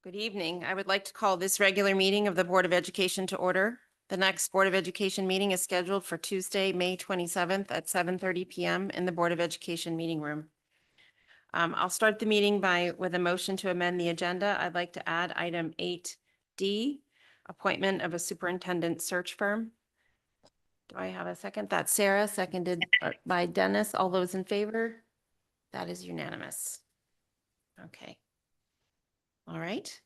Good evening. I would like to call this regular meeting of the Board of Education to order. The next Board of Education meeting is scheduled for Tuesday, May 27th at 7:30 PM in the Board of Education meeting room. I'll start the meeting with a motion to amend the agenda. I'd like to add item 8D, appointment of a superintendent search firm. Do I have a second? That's Sarah, seconded by Dennis. All those in favor? That is unanimous. Okay. All right.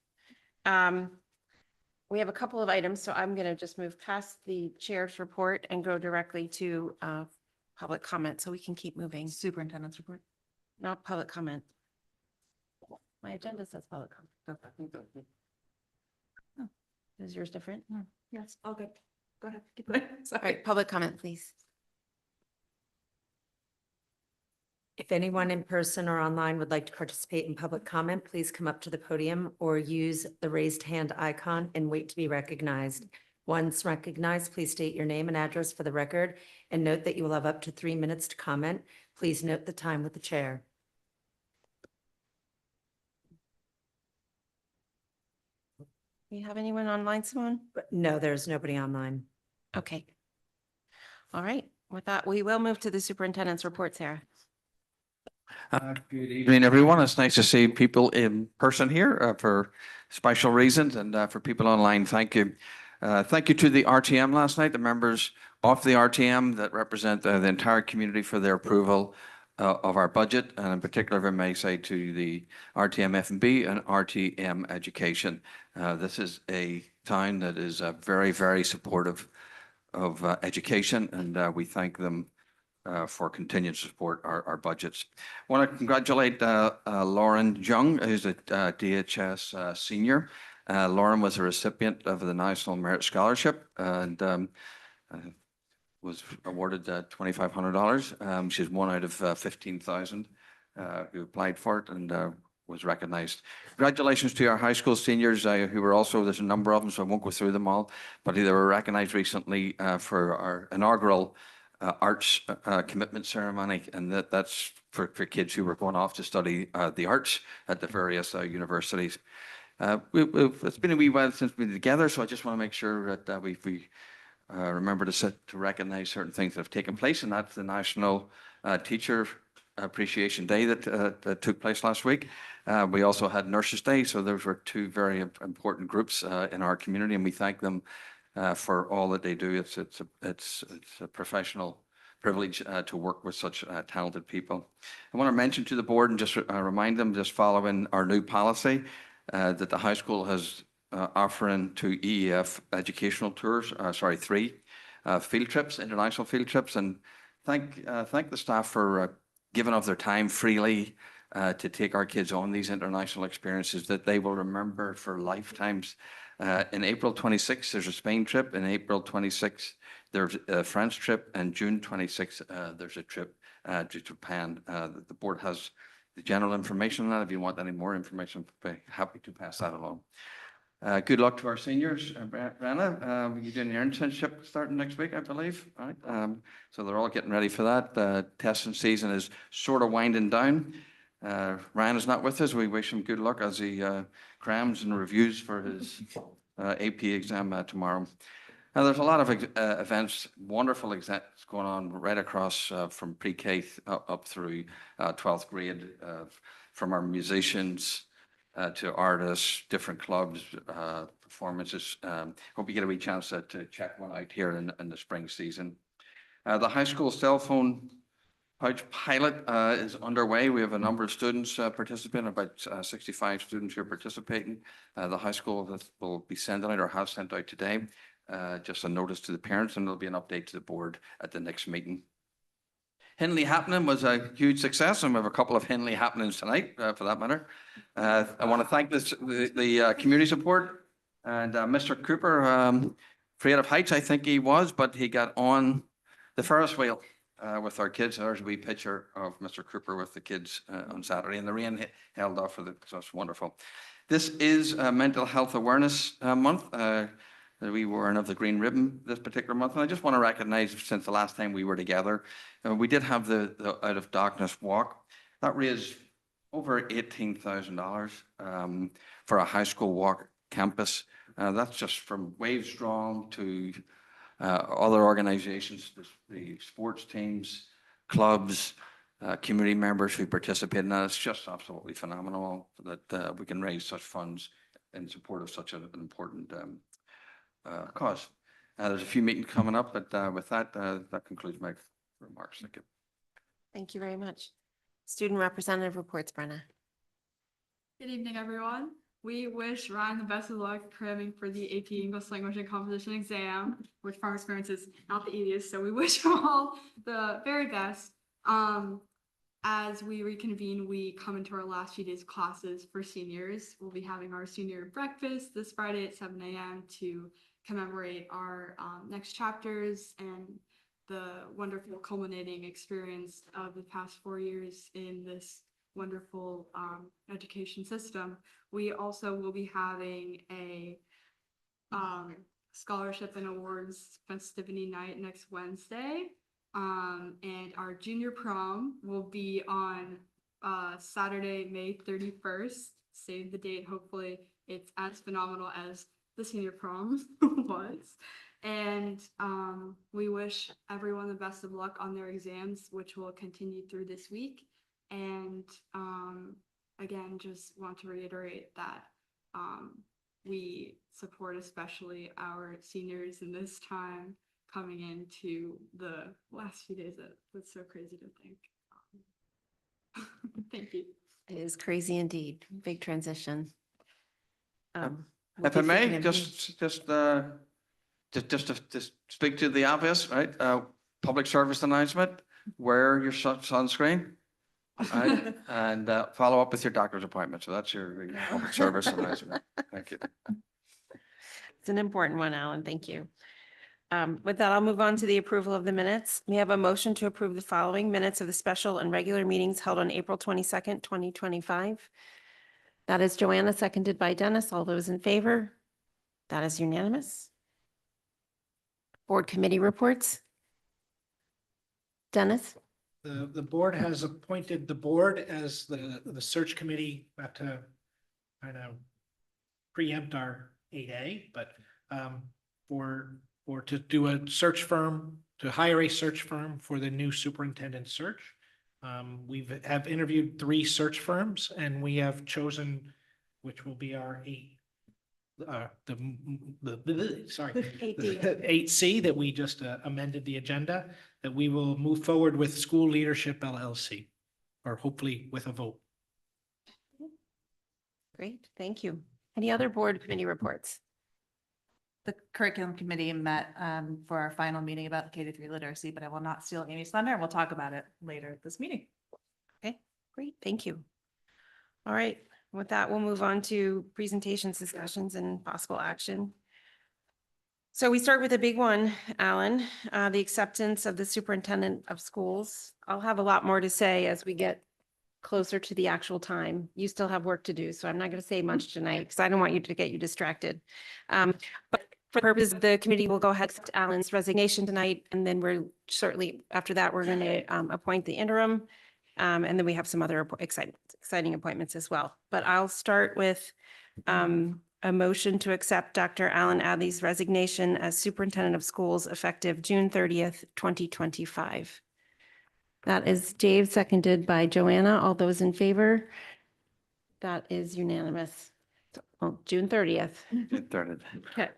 We have a couple of items, so I'm going to just move past the chair's report and go directly to public comment so we can keep moving. Superintendent's report. Not public comment. My agenda says public comment. Oh, is yours different? Yes, all good. Go ahead. Keep going. All Sorry. right, public comment, please. If anyone in person or online would like to participate in public comment, please come up to the podium or use the raised hand icon and wait to be recognized. Once recognized, please state your name and address for the record and note that you will have up to 3 minutes to comment. Please note the time with the chair. Do you have anyone online, Simone? But no, there's nobody online. Okay. All right, with that, we will move to the superintendent's report, Sarah. Good evening, everyone. It's nice to see people in person here for special reasons, and for people online, thank you. Thank you to the RTM last night, the members of the RTM that represent the entire community for their approval of our budget, and in particular, if I may say, to the RTM F&B and RTM Education. This is a town that is very, very supportive of education, and we thank them for continued support our budgets. I want to congratulate Lauren Jung, who's a DHS senior. Lauren was a recipient of the National Merit Scholarship and was awarded $2,500. She's one out of 15,000 who applied for it and was recognized. Congratulations to our high school seniors who were also, there's a number of them, so I won't go through them all, but they were recognized recently for our inaugural arts commitment ceremony, and that's for kids who were going off to study the arts at the various universities. It's been a wee while since we've been together, so I just want to make sure that we remember to recognize certain things that have taken place, and that's the National Teacher Appreciation Day that took place last week. We also had Nurses Day, so those were two very important groups in our community, and we thank them for all that they do. It's a professional privilege to work with such talented people. I want to mention to the board and just remind them, just following our new policy, that the high school has offering 2 EEF educational tours, 3 field trips, international field trips, and thank the staff for giving of their time freely to take our kids on these international experiences that they will remember for lifetimes. In April 26th, there's a Spain trip. In April 26th, there's a France trip. And June 26th, there's a trip to Japan. The board has the general information on that. If you want any more information, I'd be happy to pass that along. Good luck to our seniors. Rana, you're doing your internship starting next week, I believe, right? So they're all getting ready for that. Testing season is sort of winding down. Ryan is not with us. We wish him good luck as he crams and reviews for his AP exam tomorrow. Now, there's a lot of events, wonderful events going on right across from pre-K up through 12th grade, from our musicians to artists, different clubs, performances. Hope you get a wee chance to check one out here in the spring season. The high school cell phone pouch pilot is underway. We have a number of students participating, about 65 students who are participating. The high school will be sending out or have sent out today just a notice to the parents, and there'll be an update to the board at the next meeting. Henley Happening was a huge success, and we have a couple of Henley Happenings tonight, for that matter. I want to thank the community support and Mr. Cooper, Creative Heights, I think he was, but he got on the Ferris wheel with our kids. There's a wee picture of Mr. Cooper with the kids on Saturday, and the rain held off, so it's wonderful. This is Mental Health Awareness Month. We were one of the green ribbon this particular month, and I just want to recognize, since the last time we were together, we did have the Out of Darkness walk. That raised over $18,000 for a high school walk campus. That's just from Wave Strong to other organizations, the sports teams, clubs, community members who participate in that. It's just absolutely phenomenal that we can raise such funds in support of such an important cause. There's a few meetings coming up, but with that, that concludes my remarks. Thank you. Thank you very much. Student representative reports, Brenna. Good evening, everyone. We wish Ryan the best of luck cramming for the AP English Language and Composition exam, which from experience is not the easiest. So we wish him all the very best. As we reconvene, we come into our last few days of classes for seniors. We'll be having our senior breakfast this Friday at 7 a.m. to commemorate our next chapters and the wonderful culminating experience of the past 4 years in this wonderful education system. We also will be having a scholarship and awards festivity night next Wednesday. And our junior prom will be on Saturday, May 31st. Save the date. Hopefully it's as phenomenal as the senior prom was. And we wish everyone the best of luck on their exams, which will continue through this week. And again, just want to reiterate that we support especially our seniors in this time coming into the last few days. That's so crazy to think. Thank you. It is crazy indeed. Big transition. What If do I you think may, of me? just to speak to the obvious, right? Public service announcement, wear your sunscreen, right? And follow up with your doctor's appointment. So that's your public service announcement. Thank you. It's an important one, Alan. Thank you. With that, I'll move on to the approval of the minutes. We have a motion to approve the following minutes of the special and regular meetings held on April 22nd, 2025. That is Joanna, seconded by Dennis. All those in favor? That is unanimous. Board committee reports. Dennis? The board has appointed the board as the search committee, not to kind of preempt our 8A, but to do a search firm, to hire a search firm for the new superintendent search. We have interviewed 3 search firms and we have chosen which will be our 8C that we just amended the agenda, that we will move forward with School Leadership LLC, or hopefully with a vote. Great, thank you. Any other board committee reports? The curriculum committee met for our final meeting about K-3 literacy, but I will not steal Amy's thunder. We'll talk about it later at this meeting. Okay, great, thank you. All right, with that, we'll move on to presentations, discussions, and possible action. So we start with a big one, Alan, the acceptance of the superintendent of schools. I'll have a lot more to say as we get closer to the actual time. You still have work to do, so I'm not going to say much tonight because I don't want you to get you distracted. But for the purpose of the committee, we'll go ahead and accept Alan's resignation tonight, and then we're certainly, after that, we're going to appoint the interim. And then we have some other exciting appointments as well. But I'll start with a motion to accept Dr. Alan Adley's resignation as superintendent of schools effective June 30th, 2025. That is Dave, seconded by Joanna. All those in favor? That is unanimous. June 30th. Good third. Okay.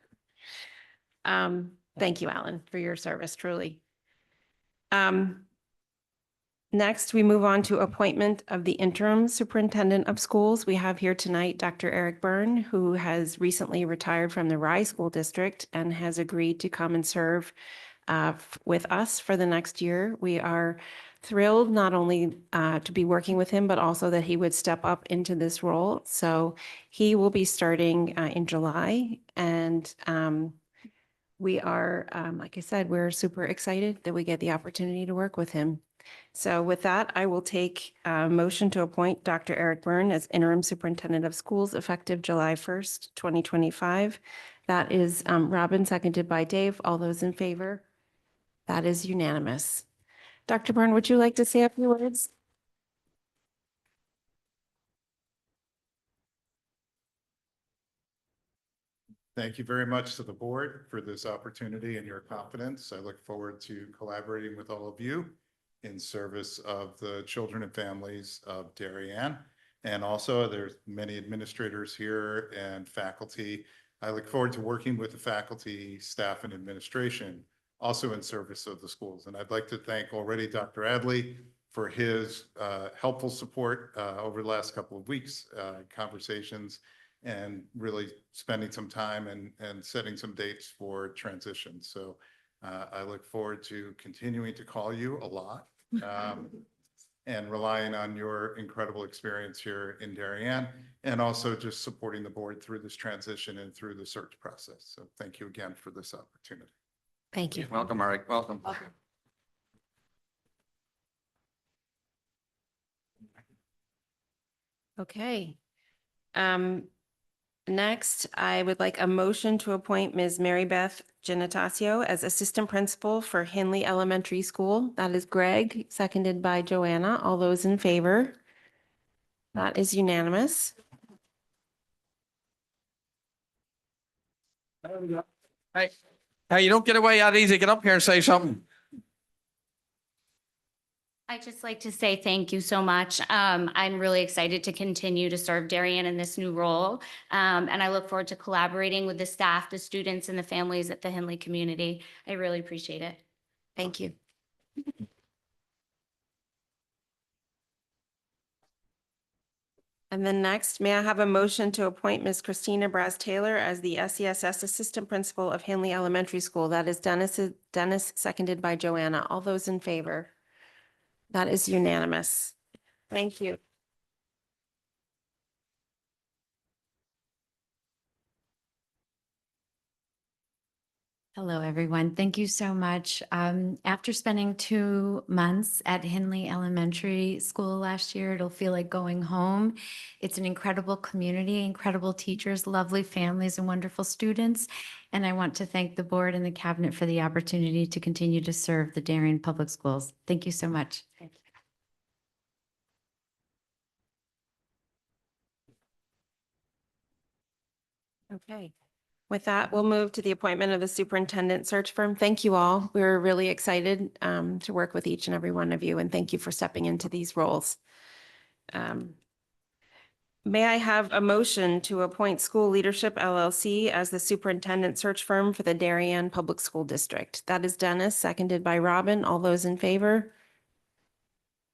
Thank you, Alan, for your service, truly. Next, we move on to appointment of the interim superintendent of schools. We have here tonight Dr. Eric Byrne, who has recently retired from the Rye School District and has agreed to come and serve with us for the next year. We are thrilled not only to be working with him, but also that he would step up into this role. So he will be starting in July, and we are, like I said, we're super excited that we get the opportunity to work with him. So with that, I will take a motion to appoint Dr. Eric Byrne as interim superintendent of schools effective July 1st, 2025. That is Robin, seconded by Dave. All those in favor? That is unanimous. Dr. Byrne, would you like to say a few words? Thank you very much to the board for this opportunity and your confidence. I look forward to collaborating with all of you in service of the children and families of Darien. And also there's many administrators here and faculty. I look forward to working with the faculty, staff, and administration also in service of the schools. And I'd like to thank already Dr. Adley for his helpful support over the last couple of weeks, conversations, and really spending some time and setting some dates for transition. So I look forward to continuing to call you a lot and relying on your incredible experience here in Darien, and also just supporting the board through this transition and through the search process. So thank you again for this opportunity. Thank you. Welcome, Eric. Welcome. Okay. Next, I would like a motion to appoint Ms. Mary Beth Genatasio as Assistant Principal for Hinley Elementary School. That is Greg, seconded by Joanna. All those in favor? That is unanimous. Hey, hey, you don't get away that easy. Get up here and say something. I'd just like to say thank you so much. I'm really excited to continue to serve Darien in this new role. And I look forward to collaborating with the staff, the students, and the families at the Hinley community. I really appreciate it. Thank you. And then next, may I have a motion to appoint Ms. Christina Braz Taylor as the SESS Assistant Principal of Hinley Elementary School? That is Dennis, seconded by Joanna. All those in favor? That is unanimous. Thank you. Hello, everyone. Thank you so much. After spending 2 months at Hinley Elementary School last year, it'll feel like going home. It's an incredible community, incredible teachers, lovely families, and wonderful students. And I want to thank the board and the cabinet for the opportunity to continue to serve the Darien Public Schools. Thank you so much. Okay. With that, we'll move to the appointment of the superintendent search firm. Thank you all. We're really excited to work with each and every one of you, and thank you for stepping into these roles. May I have a motion to appoint School Leadership LLC as the superintendent search firm for the Darien Public School District? That is Dennis, seconded by Robin. All those in favor?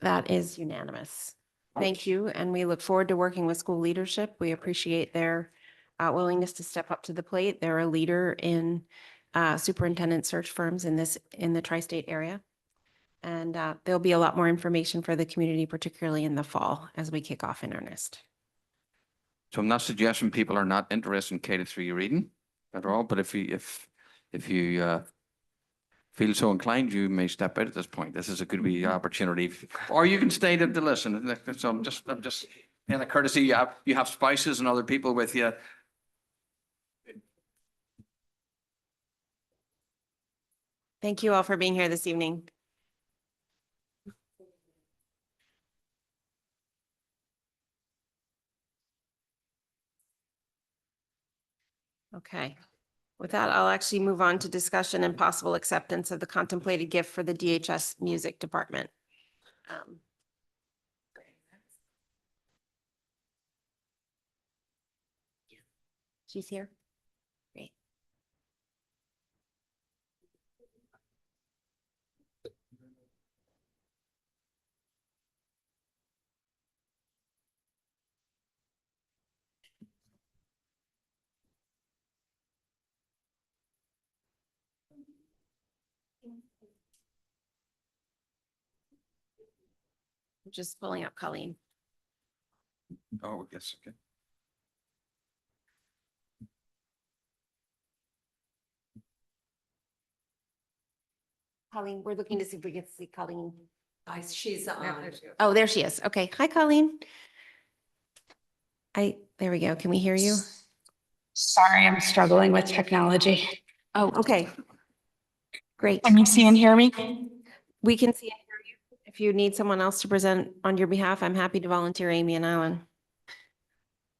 That is unanimous. Thank you, and we look forward to working with school leadership. We appreciate their willingness to step up to the plate. They're a leader in superintendent search firms in the tri-state area. And there'll be a lot more information for the community, particularly in the fall as we kick off in earnest. So I'm not suggesting people are not interested in K-3 reading at all, but if you feel so inclined, you may step out at this point. This is a good wee opportunity, or you can stay to listen. So I'm just in a courtesy. You have spouses and other people with you. Thank you all for being here this evening. Okay. With that, I'll actually move on to discussion and possible acceptance of the contemplated gift for the DHS Music Department. She's here. Great. I'm just pulling up Colleen. Oh, yes, okay. Colleen, we're looking to see if we can see Colleen. She's on. Oh, there she is. Okay. Hi, Colleen. There we go. Can we hear you? Sorry, I'm struggling with technology. Oh, okay. Great. Can you see and hear me? We can see and hear you. If you need someone else to present on your behalf, I'm happy to volunteer Amy and Alan.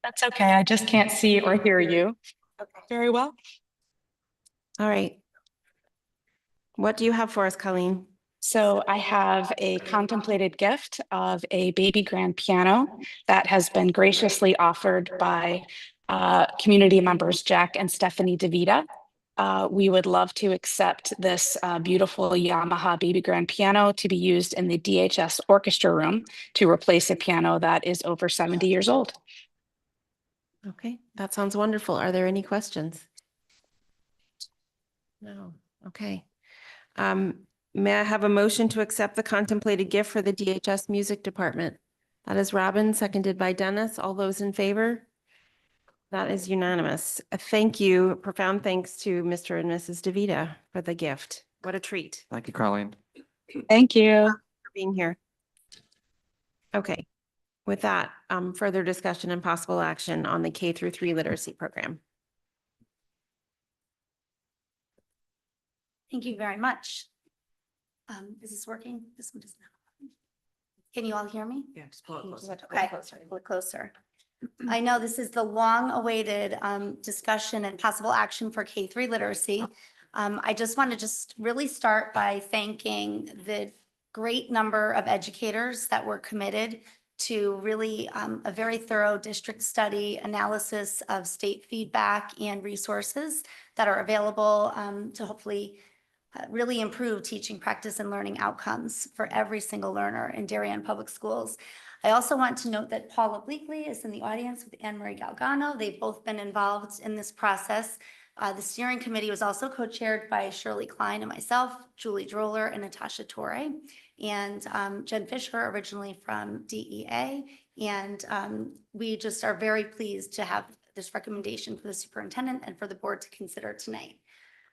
That's okay. I just can't see or hear you. Very well. All right. What do you have for us, Colleen? So I have a contemplated gift of a baby grand piano that has been graciously offered by community members Jack and Stephanie DeVita. We would love to accept this beautiful Yamaha baby grand piano to be used in the DHS orchestra room to replace a piano that is over 70 years old. Okay, that sounds wonderful. Are there any questions? No. Okay. May I have a motion to accept the contemplated gift for the DHS Music Department? That is Robin, seconded by Dennis. All those in favor? That is unanimous. Thank you. Profound thanks to Mr. and Mrs. DeVita for the gift. What a treat Thank you, Colleen. Thank you. for being here. Okay. With that, further discussion and possible action on the K-3 literacy program. Thank you very much. Is this working? This one does not. Can you all hear me? Yeah, just pull it closer. Okay, pull it closer. I know this is the long-awaited discussion and possible action for K-3 literacy. I just want to just really start by thanking the great number of educators that were committed to really a very thorough district study analysis of state feedback and resources that are available to hopefully really improve teaching practice and learning outcomes for every single learner in Darien Public Schools. I also want to note that Paula Bleakley is in the audience with Anne-Marie Galgano. They've both been involved in this process. The steering committee was also co-chaired by Shirley Klein and myself, Julie Droller, and Natasha Torre, and Jen Fisher, originally from DEA. And we just are very pleased to have this recommendation for the superintendent and for the board to consider tonight.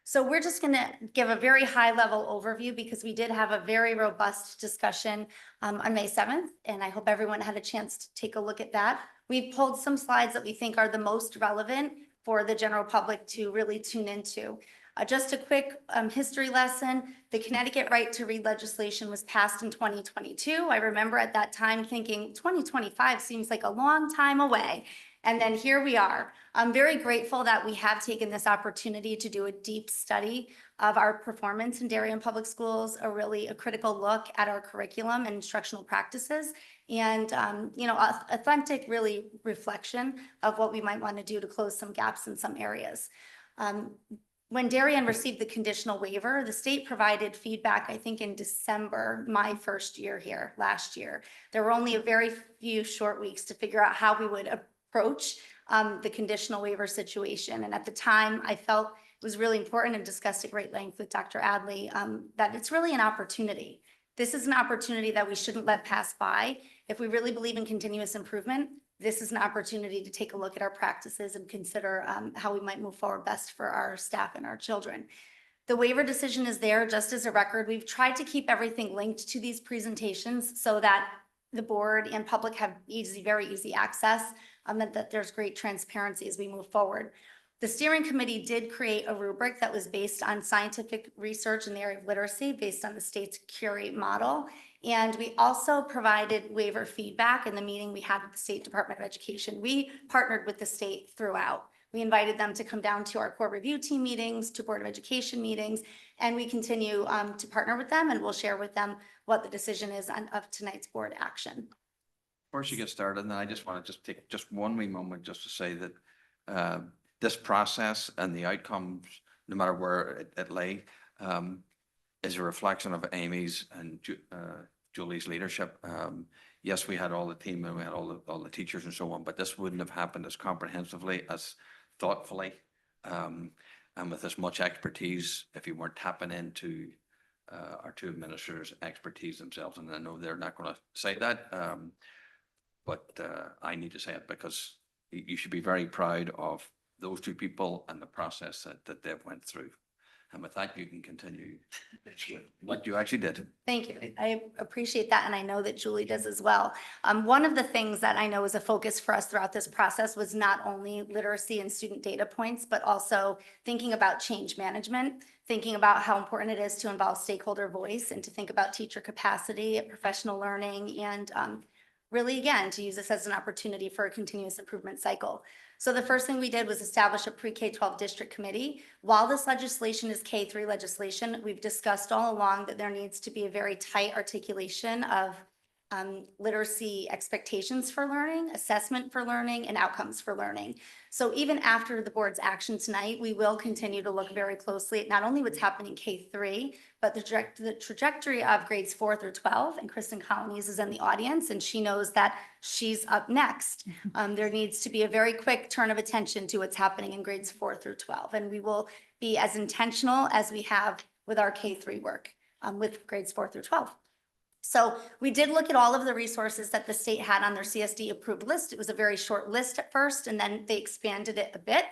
So we're just going to give a very high-level overview because we did have a very robust discussion on May 7th, and I hope everyone had a chance to take a look at that. We've pulled some slides that we think are the most relevant for the general public to really tune into. Just a quick history lesson. The Connecticut Right to Read legislation was passed in 2022. I remember at that time thinking 2025 seems like a long time away. And then here we are. I'm very grateful that we have taken this opportunity to do a deep study of our performance in Darien Public Schools, a critical look at our curriculum and instructional practices, and authentic really reflection of what we might want to do to close some gaps in some areas. When Darien received the conditional waiver, the state provided feedback, I think in December, my first year here, last year. There were only a very few short weeks to figure out how we would approach the conditional waiver situation. And at the time, I felt it was really important and discussed at great length with Dr. Adley that it's really an opportunity. This is an opportunity that we shouldn't let pass by. If we really believe in continuous improvement, this is an opportunity to take a look at our practices and consider how we might move forward best for our staff and our children. The waiver decision is there just as a record. We've tried to keep everything linked to these presentations so that the board and public have very easy access, and that there's great transparency as we move forward. The steering committee did create a rubric that was based on scientific research in the area of literacy based on the state's Curate model. And we also provided waiver feedback in the meeting we had with the State Department of Education. We partnered with the state throughout. We invited them to come down to our core review team meetings, to Board of Education meetings, and we continue to partner with them, and we'll share with them what the decision is of tonight's board action. Before she gets started, and then I just want to take just one wee moment just to say that this process and the outcomes, no matter where it lay, is a reflection of Amy's and Julie's leadership. Yes, we had all the team and we had all the teachers and so on, but this wouldn't have happened as comprehensively, as thoughtfully, and with as much expertise if you weren't tapping into our two administrators' expertise themselves. And I know they're not going to say that, but I need to say it because you should be very proud of those two people and the process that they've went through. And with that, you can continue what you actually did. Thank you. I appreciate that. And I know that Julie does as well. One of the things that I know was a focus for us throughout this process was not only literacy and student data points, but also thinking about change management, thinking about how important it is to involve stakeholder voice and to think about teacher capacity, professional learning, and really, again, to use this as an opportunity for a continuous improvement cycle. So the first thing we did was establish a pre-K-12 district committee. While this legislation is K-3 legislation, we've discussed all along that there needs to be a very tight articulation of literacy expectations for learning, assessment for learning, and outcomes for learning. So even after the board's action tonight, we will continue to look very closely at not only what's happening K-3, but the trajectory of grades 4 through 12. And Kristen Colonies is in the audience, and she knows that she's up next. There needs to be a very quick turn of attention to what's happening in grades 4 through 12. And we will be as intentional as we have with our K-3 work with grades 4 through 12. So we did look at all of the resources that the state had on their CSD approved list. It was a very short list at first, and then they expanded it a bit.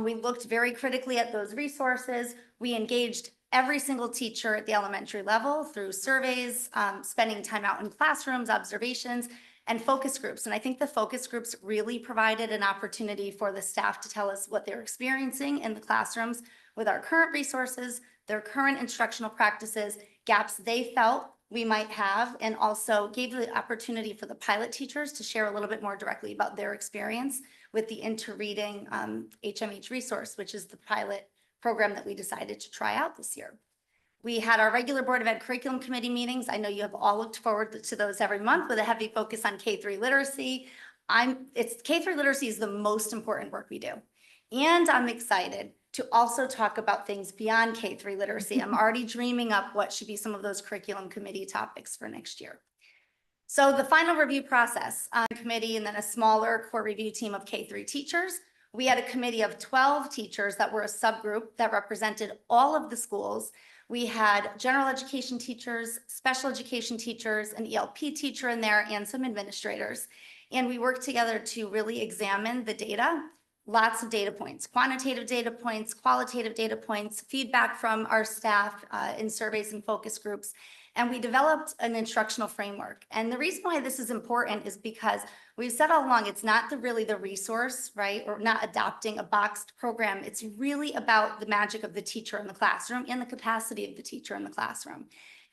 We looked very critically at those resources. We engaged every single teacher at the elementary level through surveys, spending time out in classrooms, observations, and focus groups. And I think the focus groups really provided an opportunity for the staff to tell us what they're experiencing in the classrooms with our current resources, their current instructional practices, gaps they felt we might have, and also gave the opportunity for the pilot teachers to share a little bit more directly about their experience with the interreading HMH resource, which is the pilot program that we decided to try out this year. We had our regular Board of Ed curriculum committee meetings. I know you have all looked forward to those every month with a heavy focus on K-3 literacy. K-3 literacy is the most important work we do. And I'm excited to also talk about things beyond K-3 literacy. I'm already dreaming up what should be some of those curriculum committee topics for next year. So the final review process committee, and then a smaller core review team of K-3 teachers. We had a committee of 12 teachers that were a subgroup that represented all of the schools. We had general education teachers, special education teachers, an ELP teacher in there, and some administrators. And we worked together to really examine the data. Lots of data points, quantitative data points, qualitative data points, feedback from our staff in surveys and focus groups. And we developed an instructional framework. And the reason why this is important is because we've said all along, it's not really the resource, right? Or not adopting a boxed program. It's really about the magic of the teacher in the classroom and the capacity of the teacher in the classroom.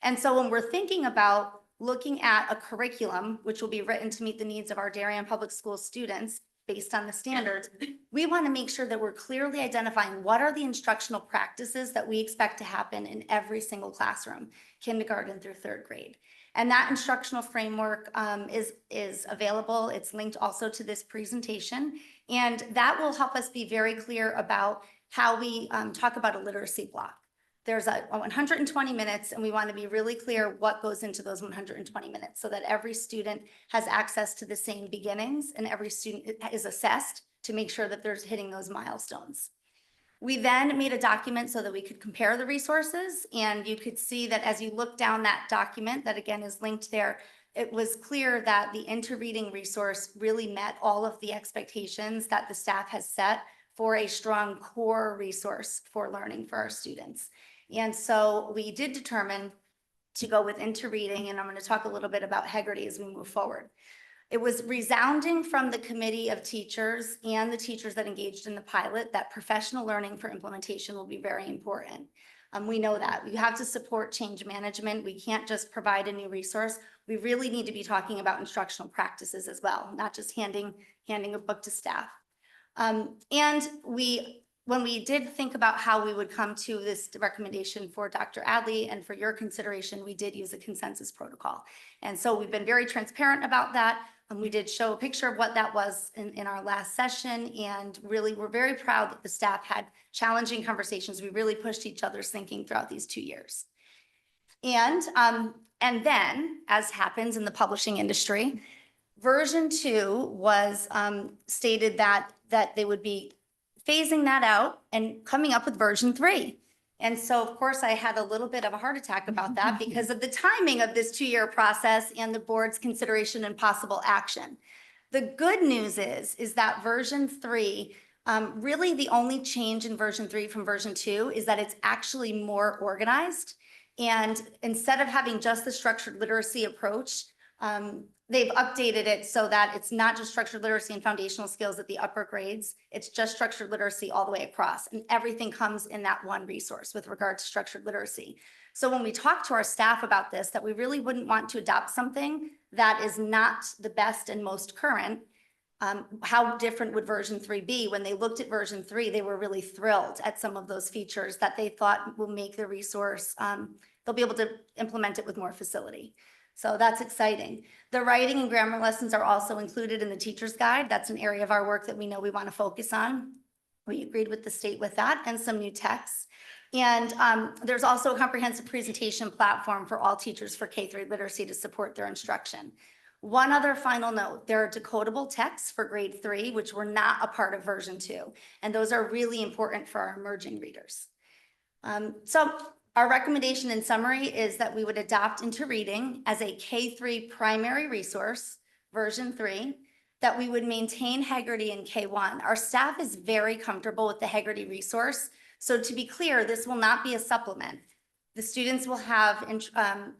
And so when we're thinking about looking at a curriculum, which will be written to meet the needs of our Darien Public School students, based on the standards, we want to make sure that we're clearly identifying what are the instructional practices that we expect to happen in every single classroom, kindergarten through 3rd grade. And that instructional framework is available. It's linked also to this presentation. And that will help us be very clear about how we talk about a literacy block. There's a 120 minutes, and we want to be really clear what goes into those 120 minutes so that every student has access to the same beginnings and every student is assessed to make sure that they're hitting those milestones. We then made a document so that we could compare the resources, and you could see that as you look down that document, that again is linked there, it was clear that the interreading resource really met all of the expectations that the staff has set for a strong core resource for learning for our students. And so we did determine to go with interreading, and I'm going to talk a little bit about Heggerty as we move forward. It was resounding from the committee of teachers and the teachers that engaged in the pilot that professional learning for implementation will be very important. We know that. We have to support change management. We can't just provide a new resource. We really need to be talking about instructional practices as well, not just handing a book to staff. When we did think about how we would come to this recommendation for Dr. Adley and for your consideration, we did use a consensus protocol. And so we've been very transparent about that. And we did show a picture of what that was in our last session. And really, we're very proud that the staff had challenging conversations. We really pushed each other's thinking throughout these 2 years. And then, as happens in the publishing industry, version 2 was stated that they would be phasing that out and coming up with version 3. And so, of course, I had a little bit of a heart attack about that because of the timing of this 2-year process and the board's consideration and possible action. The good news is that version 3, really the only change in version 3 from version 2 is that it's actually more organized. And instead of having just the structured literacy approach, they've updated it so that it's not just structured literacy and foundational skills at the upper grades. It's just structured literacy all the way across. And everything comes in that one resource with regard to structured literacy. So when we talk to our staff about this, that we really wouldn't want to adopt something that is not the best and most current, How different would version 3 be? When they looked at version 3, they were really thrilled at some of those features that they thought will make the resource, they'll be able to implement it with more facility. So that's exciting. The writing and grammar lessons are also included in the teacher's guide. That's an area of our work that we know we want to focus on. We agreed with the state with that and some new texts. And there's also a comprehensive presentation platform for all teachers for K-3 literacy to support their instruction. One other final note, there are decodable texts for grade 3, which were not a part of version 2. And those are really important for our emerging readers. So our recommendation in summary is that we would adopt Into Reading as a K-3 primary resource, version 3, that we would maintain Haggerty in K-1. Our staff is very comfortable with the Haggerty resource. So to be clear, this will not be a supplement. The students will have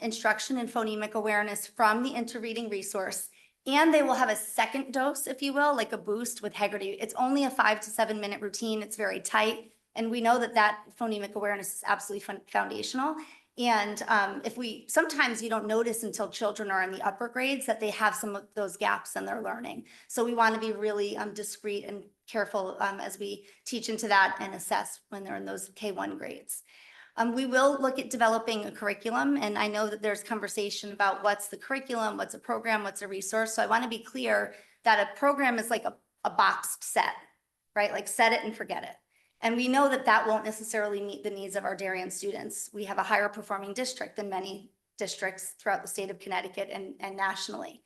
instruction in phonemic awareness from the Into Reading resource, and they will have a second dose, if you will, like a boost with Haggerty. It's only a 5 to 7 minute routine. It's very tight. And we know that that phonemic awareness is absolutely foundational. And sometimes you don't notice until children are in the upper grades that they have some of those gaps in their learning. So we want to be really discreet and careful as we teach into that and assess when they're in those K-1 grades. We will look at developing a curriculum, and I know that there's conversation about what's the curriculum, what's a program, what's a resource. So I want to be clear that a program is like a boxed set, right? Like set it and forget it. And we know that that won't necessarily meet the needs of our Darien students. We have a higher performing district than many districts throughout the state of Connecticut and nationally.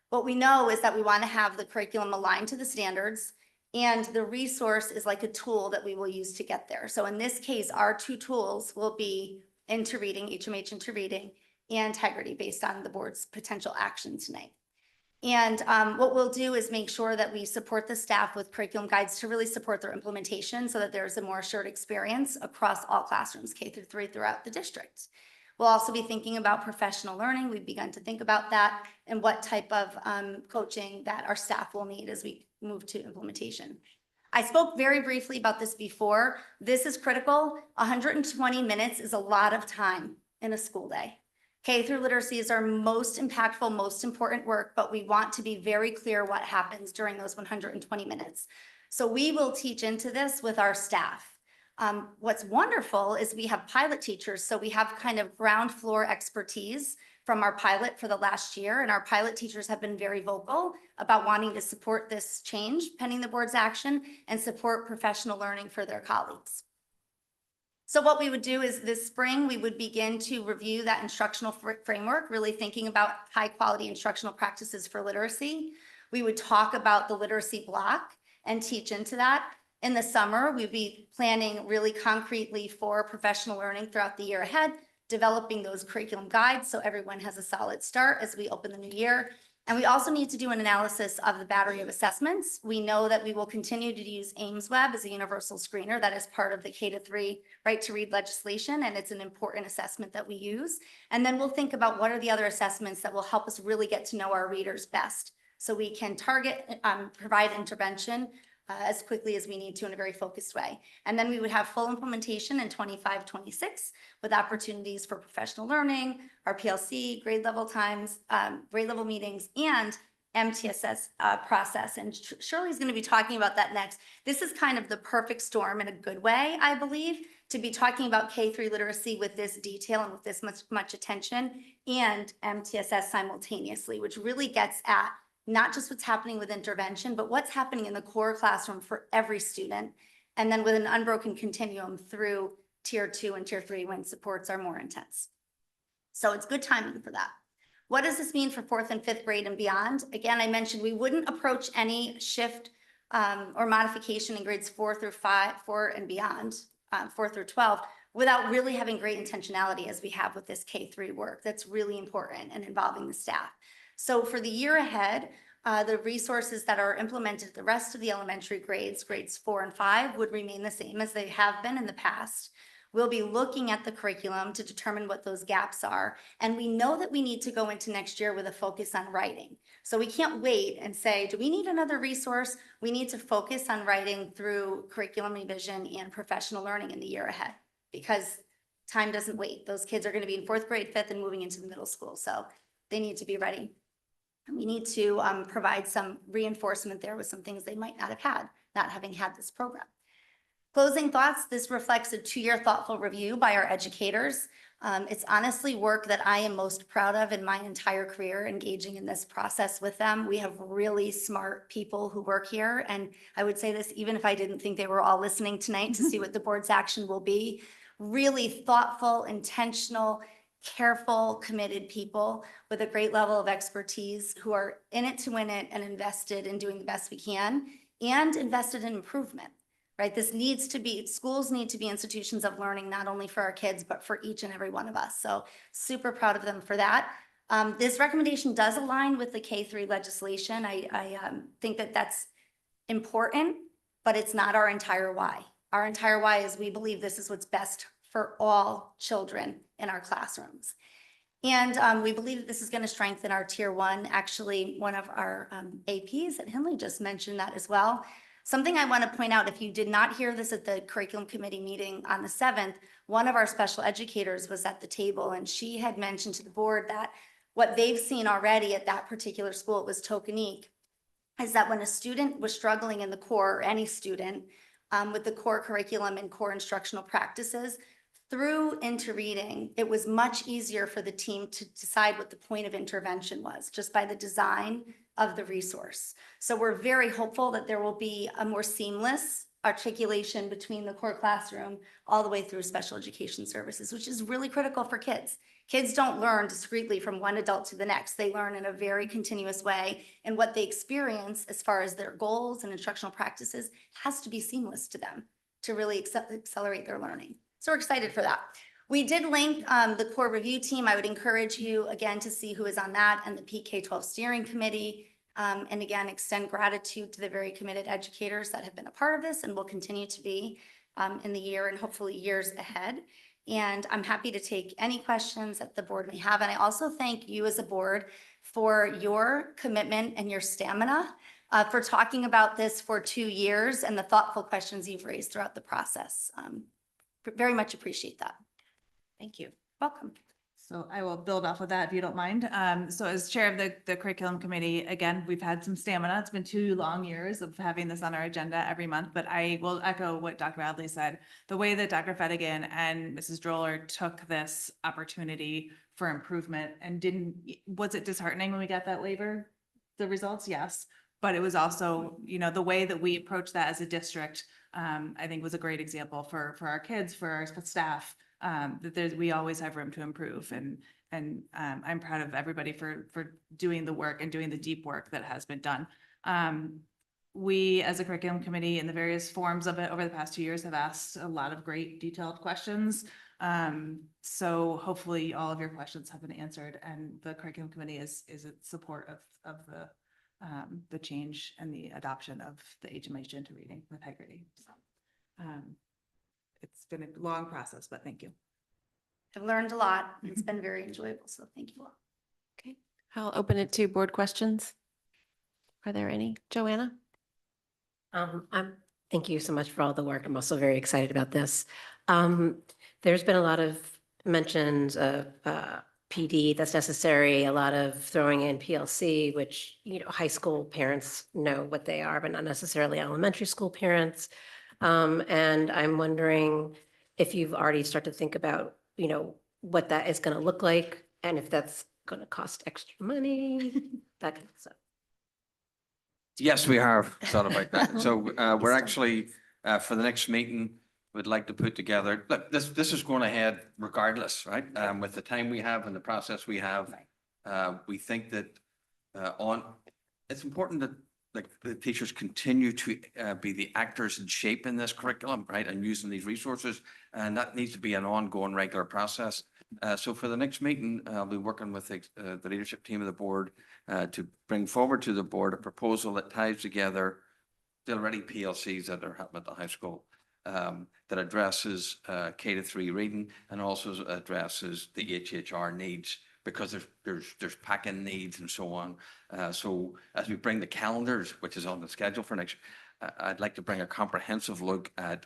What we know is that we want to have the curriculum aligned to the standards, and the resource is like a tool that we will use to get there. So in this case, our two tools will be Into Reading, HMH Into Reading, and Haggerty based on the board's potential action tonight. And what we'll do is make sure that we support the staff with curriculum guides to really support their implementation so that there's a more assured experience across all classrooms, K-3 throughout the district. We'll also be thinking about professional learning. We've begun to think about that and what type of coaching that our staff will need as we move to implementation. I spoke very briefly about this before. This is critical. 120 minutes is a lot of time in a school day. K-3 literacy is our most impactful, most important work, but we want to be very clear what happens during those 120 minutes. So we will teach into this with our staff. What's wonderful is we have pilot teachers, so we have kind of ground floor expertise from our pilot for the last year, and our pilot teachers have been very vocal about wanting to support this change pending the board's action and support professional learning for their colleagues. So what we would do is this spring, we would begin to review that instructional framework, really thinking about high quality instructional practices for literacy. We would talk about the literacy block and teach into that. In the summer, we'd be planning really concretely for professional learning throughout the year ahead, developing those curriculum guides so everyone has a solid start as we open the new year. And we also need to do an analysis of the battery of assessments. We know that we will continue to use AIMSweb as a universal screener that is part of the K-3 right to read legislation, and it's an important assessment that we use. And then we'll think about what are the other assessments that will help us really get to know our readers best so we can target, provide intervention as quickly as we need to in a very focused way. And then we would have full implementation in 25-26 with opportunities for professional learning, our PLC, grade level times, grade level meetings, and MTSS process. And Shirley's going to be talking about that next. This is kind of the perfect storm in a good way, I believe, to be talking about K-3 literacy with this detail and with this much attention, and MTSS simultaneously, which really gets at not just what's happening with intervention, but what's happening in the core classroom for every student, and then with an unbroken continuum through tier 2 and tier 3 when supports are more intense. So it's good timing for that. What does this mean for 4th and 5th grade and beyond? Again, I mentioned we wouldn't approach any shift or modification in grades 4 and beyond, 4 through 12, without really having great intentionality as we have with this K-3 work. That's really important and involving the staff. So for the year ahead, the resources that are implemented the rest of the elementary grades, grades 4 and 5, would remain the same as they have been in the past. We'll be looking at the curriculum to determine what those gaps are. And we know that we need to go into next year with a focus on writing. So we can't wait and say, do we need another resource? We need to focus on writing through curriculum revision and professional learning in the year ahead, because time doesn't wait. Those kids are going to be in 4th grade, 5th, and moving into the middle school. So they need to be ready. We need to provide some reinforcement there with some things they might not have had, not having had this program. Closing thoughts, this reflects a 2-year thoughtful review by our educators. It's honestly work that I am most proud of in my entire career, engaging in this process with them. We have really smart people who work here. And I would say this, even if I didn't think they were all listening tonight to see what the board's action will be, really thoughtful, intentional, careful, committed people with a great level of expertise who are in it to win it and invested in doing the best we can and invested in improvement. Right? This needs to be, schools need to be institutions of learning, not only for our kids, but for each and every one of us. So super proud of them for that. This recommendation does align with the K-3 legislation. I think that that's important, but it's not our entire why. Our entire why is we believe this is what's best for all children in our classrooms. And we believe that this is going to strengthen our Tier 1. Actually, one of our APs at Henley just mentioned that as well. Something I want to point out, if you did not hear this at the curriculum committee meeting on the 7th, one of our special educators was at the table and she had mentioned to the board that what they've seen already at that particular school, it was Tokenique, is that when a student was struggling in the core, or any student, with the core curriculum and core instructional practices, through into reading, it was much easier for the team to decide what the point of intervention was, just by the design of the resource. So we're very hopeful that there will be a more seamless articulation between the core classroom all the way through special education services, which is really critical for kids. Kids don't learn discreetly from one adult to the next. They learn in a very continuous way, and what they experience as far as their goals and instructional practices has to be seamless to them to really accelerate their learning. So we're excited for that. We did link the core review team. I would encourage you again to see who is on that and the PK-12 steering committee. And again, extend gratitude to the very committed educators that have been a part of this and will continue to be in the year and hopefully years ahead. And I'm happy to take any questions that the board may have. And I also thank you as a board for your commitment and your stamina for talking about this for 2 years and the thoughtful questions you've raised throughout the process. Very much appreciate that. Thank you. Welcome. So I will build off of that if you don't mind. So as chair of the curriculum committee, again, we've had some stamina. It's been 2 long years of having this on our agenda every month, but I will echo what Dr. Radley said. The way that Dr. Fedigan and Mrs. Droller took this opportunity for improvement and was it disheartening when we got that waiver? The results, yes. But it was also, the way that we approached that as a district, I think was a great example for our kids, for our staff, that we always have room to improve. And I'm proud of everybody for doing the work and doing the deep work that has been done. We, as a curriculum committee, in the various forms of it over the past 2 years, have asked a lot of great detailed questions. So hopefully all of your questions have been answered, and the curriculum committee is in support of the change and the adoption of the HMH into reading with integrity. So, it's been a long process, but thank you. I've learned a lot. It's been very enjoyable, so thank you all. Okay, I'll open it to board questions. Are there any? Joanna? Thank you so much for all the work. I'm also very excited about this. There's been a lot of mentions of PD that's necessary, a lot of throwing in PLC, which, high school parents know what they are, but not necessarily elementary school parents. And I'm wondering if you've already started to think about, what that is going to look like and if that's going to cost extra money, that kind of stuff. Yes, we have thought about that. So we're actually, for the next meeting, we'd like to put together, look, this is going ahead regardless, right? With the time we have and the process we have, we think that it's important that the teachers continue to be the actors in shaping this curriculum, right? And using these resources. And that needs to be an ongoing regular process. So for the next meeting, I'll be working with the leadership team of the board to bring forward to the board a proposal that ties together the already PLCs that are happening at the high school, that addresses K-3 reading and also addresses the HHR needs, because there's packing needs and so on. So as we bring the calendars, which is on the schedule for next, I'd like to bring a comprehensive look at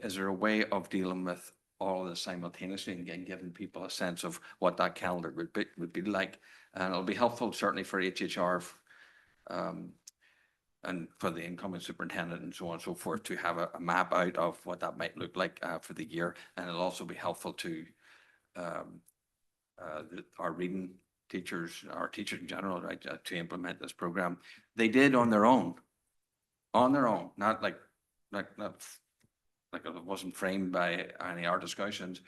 is there a way of dealing with all of this simultaneously and giving people a sense of what that calendar would be like. And it'll be helpful certainly for HHR and for the incoming superintendent and so on and so forth to have a map out of what that might look like for the year. And it'll also be helpful to our reading teachers, our teachers in general, right, to implement this program. They did on their own, not like it wasn't framed by any of our discussions.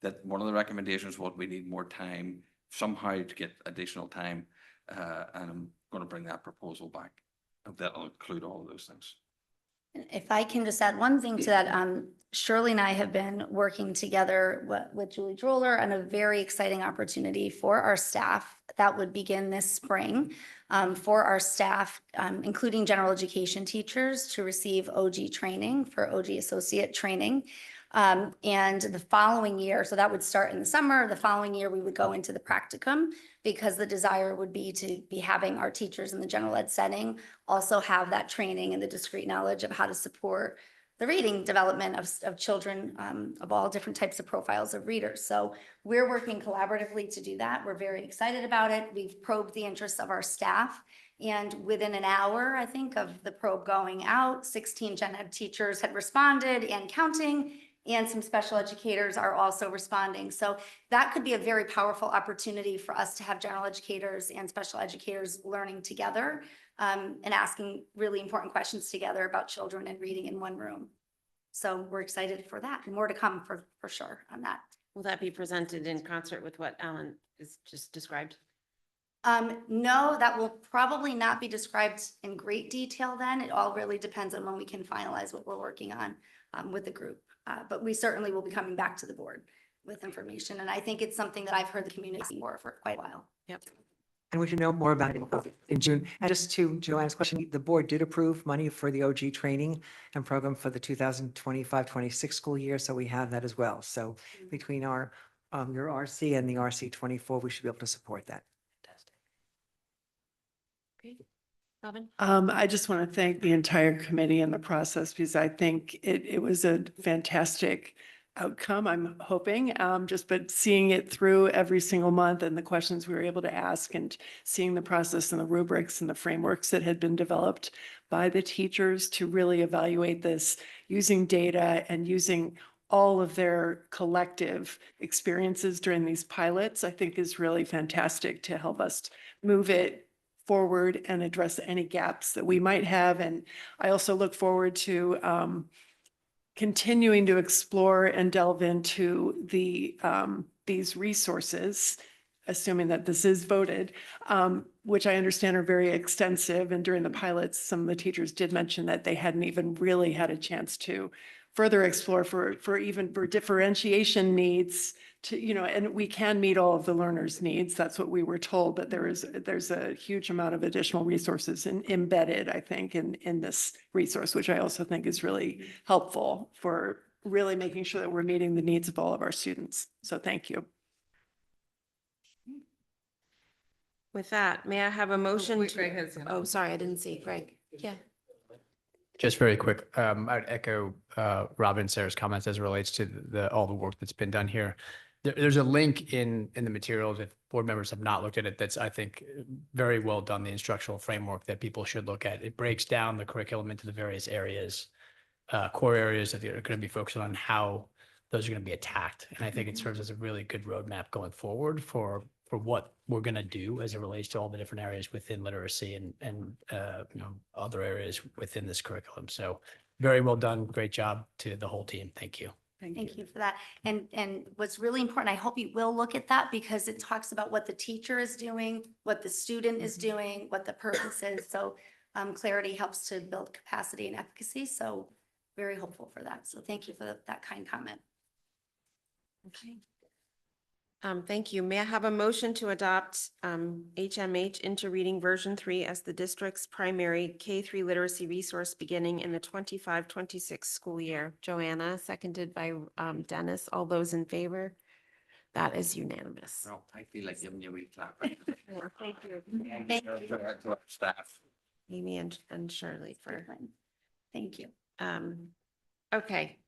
That one of the recommendations was we need more time somehow to get additional time. And I'm going to bring that proposal back. That'll include all of those things. If I can just add one thing to that, Shirley and I have been working together with Julie Droller on a very exciting opportunity for our staff that would begin this spring for our staff, including general education teachers, to receive OG training for OG associate training. And the following year, so that would start in the summer, the following year we would go into the practicum, because the desire would be to be having our teachers in the general ed setting also have that training and the discrete knowledge of how to support the reading development of children of all different types of profiles of readers. So we're working collaboratively to do that. We're very excited about it. We've probed the interests of our staff. And within an hour, I think, of the probe going out, 16 gen ed teachers had responded and counting, and some special educators are also responding. So that could be a very powerful opportunity for us to have general educators and special educators learning together and asking really important questions together about children and reading in one room. So we're excited for that, and more to come for sure on that. Will that be presented in concert with what Alan is just described? No, that will probably not be described in great detail then. It all really depends on when we can finalize what we're working on with the group. But we certainly will be coming back to the board with information. And I think it's something that I've heard the community for quite a while. Yep. And we should know more about it in June. And just to Joanne's question, the board did approve money for the OG training and program for the 2025-26 school year. So we have that as well. So between our, your RC and the RC 24, we should be able to support that. Okay. Robin? I just want to thank the entire committee in the process, because I think it was a fantastic outcome, I'm hoping, but seeing it through every single month and the questions we were able to ask, and seeing the process and the rubrics and the frameworks that had been developed by the teachers to really evaluate this using data and using all of their collective experiences during these pilots, I think is really fantastic to help us move it forward and address any gaps that we might have. And I also look forward to continuing to explore and delve into these resources, assuming that this is voted, which I understand are very extensive. And during the pilots, some of the teachers did mention that they hadn't even really had a chance to further explore for even for differentiation needs to, and we can meet all of the learners' needs. That's what we were told, but there's a huge amount of additional resources embedded, I think, in this resource, which I also think is really helpful for really making sure that we're meeting the needs of all of our students. So thank you. With that, may I have a motion? wait, Greg has his hand up. Oh, sorry, I didn't see Greg. Yeah. Just very quick, I'd echo Robin and Sarah's comments as it relates to all the work that's been done here. There's a link in the materials, if board members have not looked at it, that's, I think, very well done, the instructional framework that people should look at. It breaks down the curriculum into the various areas, core areas that are going to be focused on how those are going to be attacked. And I think it serves as a really good roadmap going forward for what we're going to do as it relates to all the different areas within literacy and other areas within this curriculum. So very well done. Great job to the whole team. Thank you. Thank you for that. And what's really important, I hope you will look at that, because it talks about what the teacher is doing, what the student is doing, what the purpose is. So clarity helps to build capacity and efficacy. So very hopeful for that. So thank you for that kind comment. Okay. Thank you. May I have a motion to adopt HMH into reading version 3 as the district's primary K-3 literacy resource beginning in the 25-26 school year? Joanna, seconded by Dennis. All those in favor? That is unanimous. Well, I feel like giving you a wee clap. Thank you. Thank you, To our staff. Amy and Shirley for, Thank you. okay.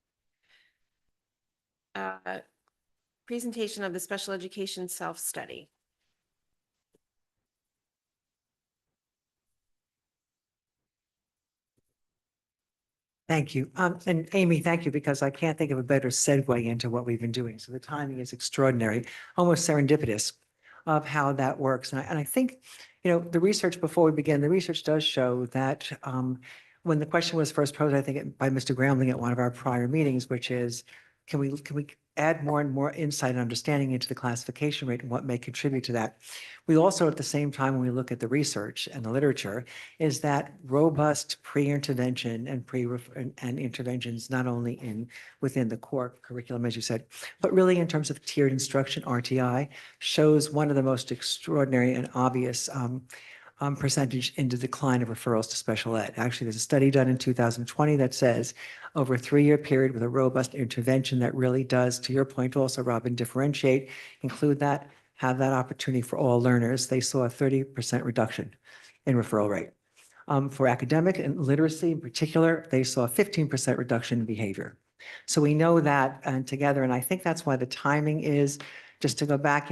Presentation of the special education self-study. Thank you. And Amy, thank you, because I can't think of a better segue into what we've been doing. So the timing is extraordinary, almost serendipitous of how that works. And I think, the research before we begin, the research does show that when the question was first posed, I think by Mr. Groundling at one of our prior meetings, which is, can we add more and more insight and understanding into the classification rate and what may contribute to that? We also, at the same time, when we look at the research and the literature, is that robust pre-intervention and interventions, not only within the core curriculum, as you said, but really in terms of tiered instruction, RTI, shows one of the most extraordinary and obvious percentage in the decline of referrals to special ed. Actually, there's a study done in 2020 that says over a 3-year period with a robust intervention that really does, to your point also, Robin, differentiate, include that, have that opportunity for all learners, they saw a 30% reduction in referral rate. For academic and literacy in particular, they saw a 15% reduction in behavior. So we know that together, and I think that's why the timing is, just to go back,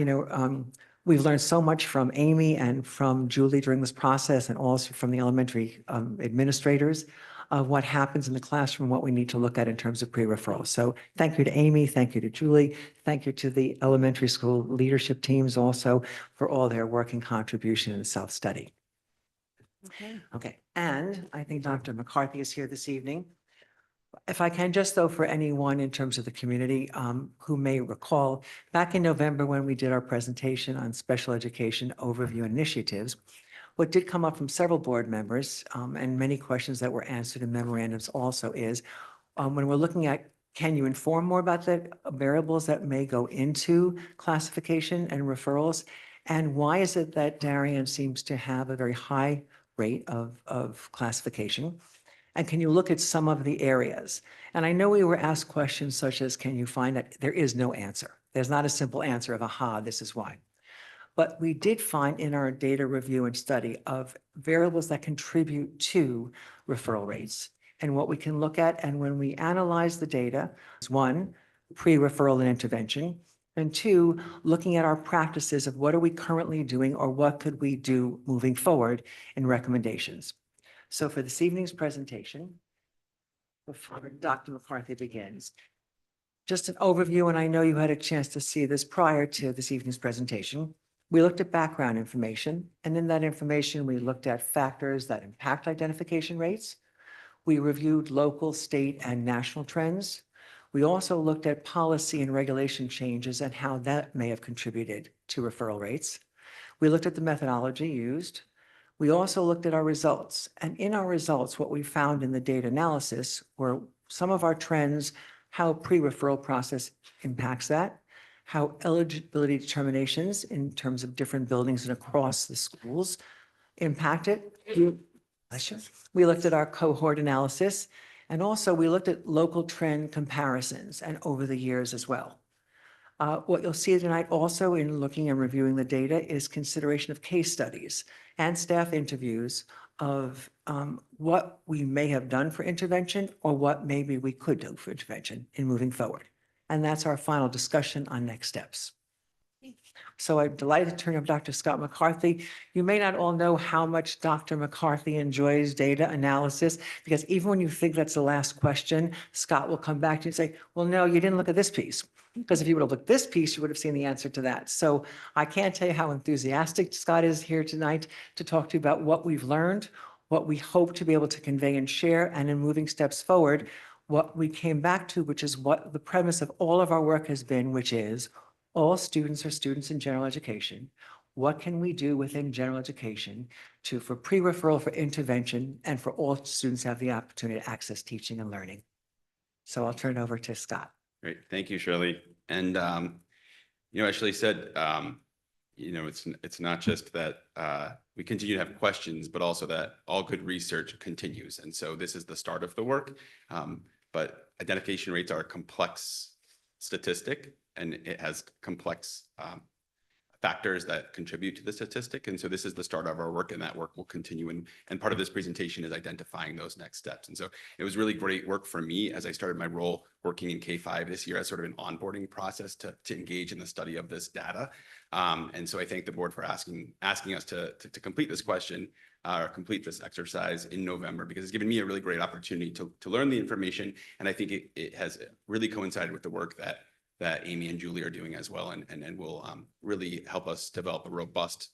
we've learned so much from Amy and from Julie during this process, and also from the elementary administrators of what happens in the classroom, what we need to look at in terms of pre-referral. So thank you to Amy, thank you to Julie, thank you to the elementary school leadership teams also for all their work and contribution in the self-study. Okay, and I think Dr. McCarthy is here this evening. If I can just, though, for anyone in terms of the community who may recall, back in November when we did our presentation on special education overview initiatives, what did come up from several board members and many questions that were answered in memorandums also is, when we're looking at, can you inform more about the variables that may go into classification and referrals? And why is it that Darien seems to have a very high rate of classification? And can you look at some of the areas? And I know we were asked questions such as, can you find that there is no answer? There's not a simple answer of, aha, this is why. But we did find in our data review and study of variables that contribute to referral rates. And what we can look at, and when we analyze the data, is 1, pre-referral and intervention, and 2, looking at our practices of what are we currently doing or what could we do moving forward in recommendations. So for this evening's presentation, before Dr. McCarthy begins, just an overview, and I know you had a chance to see this prior to this evening's presentation. We looked at background information, and in that information, we looked at factors that impact identification rates. We reviewed local, state, and national trends. We also looked at policy and regulation changes and how that may have contributed to referral rates. We looked at the methodology used. We also looked at our results, and in our results, what we found in the data analysis were some of our trends, how pre-referral process impacts that, how eligibility determinations in terms of different buildings and across the schools impact it. We looked at our cohort analysis, and also we looked at local trend comparisons and over the years as well. What you'll see tonight also in looking and reviewing the data is consideration of case studies and staff interviews of what we may have done for intervention or what maybe we could do for intervention in moving forward. And that's our final discussion on next steps. So I'm delighted to turn over to Dr. Scott McCarthy. You may not all know how much Dr. McCarthy enjoys data analysis, because even when you think that's the last question, Scott will come back to you and say, well, no, you didn't look at this piece. Because if you would have looked at this piece, you would have seen the answer to that. So I can't tell you how enthusiastic Scott is here tonight to talk to you about what we've learned, what we hope to be able to convey and share, and in moving steps forward, what we came back to, which is what the premise of all of our work has been, which is all students are students in general education. What can we do within general education for pre-referral, for intervention, and for all students to have the opportunity to access teaching and learning? So I'll turn it over to Scott. Great. Thank you, Shirley. And, as Shirley said, it's not just that we continue to have questions, but also that all good research continues. And so this is the start of the work. But identification rates are a complex statistic, and it has complex factors that contribute to the statistic. And so this is the start of our work, and that work will continue. And part of this presentation is identifying those next steps. And so it was really great work for me as I started my role working in K-5 this year as sort of an onboarding process to engage in the study of this data. And so I thank the board for asking us to complete this question. complete this exercise in November, because it's given me a really great opportunity to learn the information. And I think it has really coincided with the work that Amy and Julie are doing as well, and will really help us develop a robust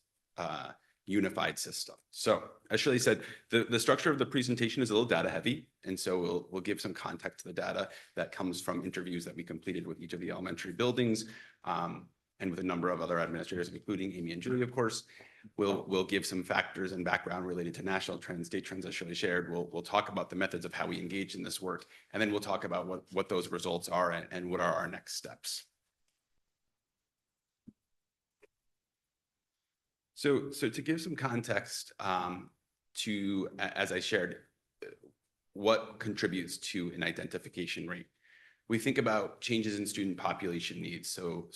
unified system. So as Shirley said, the structure of the presentation is a little data heavy. And so we'll give some context to the data that comes from interviews that we completed with each of the elementary buildings, and with a number of other administrators, including Amy and Julie, of course. We'll give some factors and background related to national trends, state trends, as Shirley shared. We'll talk about the methods of how we engage in this work, and then we'll talk about what those results are and what are our next steps. So to give some context to, as I shared, what contributes to an identification rate. We think about changes in student population needs. So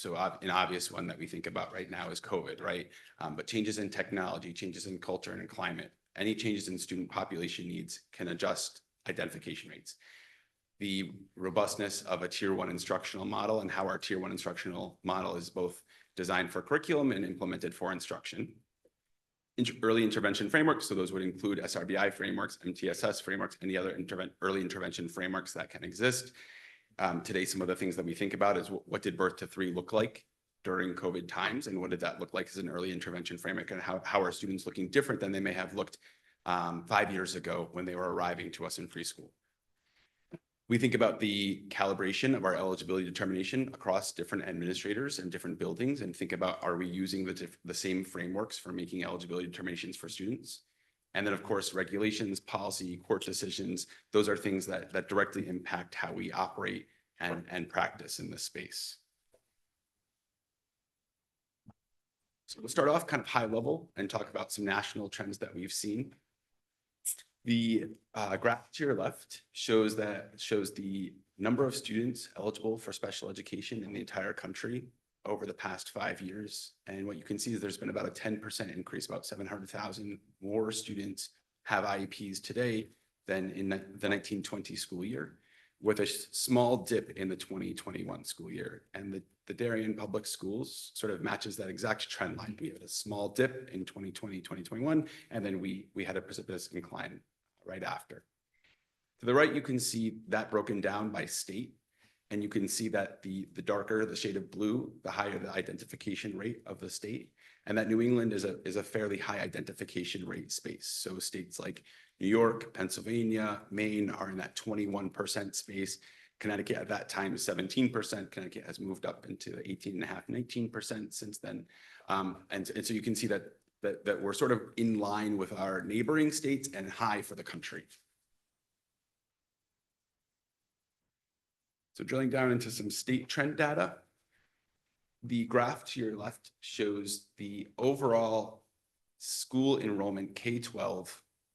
an obvious one that we think about right now is COVID, right? But changes in technology, changes in culture and in climate, any changes in student population needs can adjust identification rates. The robustness of a tier 1 instructional model and how our tier 1 instructional model is both designed for curriculum and implemented for instruction. Early intervention frameworks, so those would include SRBI frameworks, MTSS frameworks, any other early intervention frameworks that can exist. Today, some of the things that we think about is what did birth to 3 look like during COVID times, and what did that look like as an early intervention framework, and how are students looking different than they may have looked 5 years ago when they were arriving to us in preschool. We think about the calibration of our eligibility determination across different administrators and different buildings, and think about, are we using the same frameworks for making eligibility determinations for students? And then, of course, regulations, policy, court decisions, those are things that directly impact how we operate and practice in this space. So we'll start off kind of high level and talk about some national trends that we've seen. The graph to your left shows the number of students eligible for special education in the entire country over the past 5 years. And what you can see is there's been about a 10% increase, about 700,000 more students have IEPs today than in the 1920 school year, with a small dip in the 2021 school year. And the Darien Public Schools sort of matches that exact trend line. We had a small dip in 2020, 2021, and then we had a precipitous incline right after. To the right, you can see that broken down by state. And you can see that the darker the shade of blue, the higher the identification rate of the state. And that New England is a fairly high identification rate space. So states like New York, Pennsylvania, Maine are in that 21% space. Connecticut at that time is 17%. Connecticut has moved up into 18.5%, 19% since then. And so you can see that we're sort of in line with our neighboring states and high for the country. So drilling down into some state trend data, the graph to your left shows the overall school enrollment K-12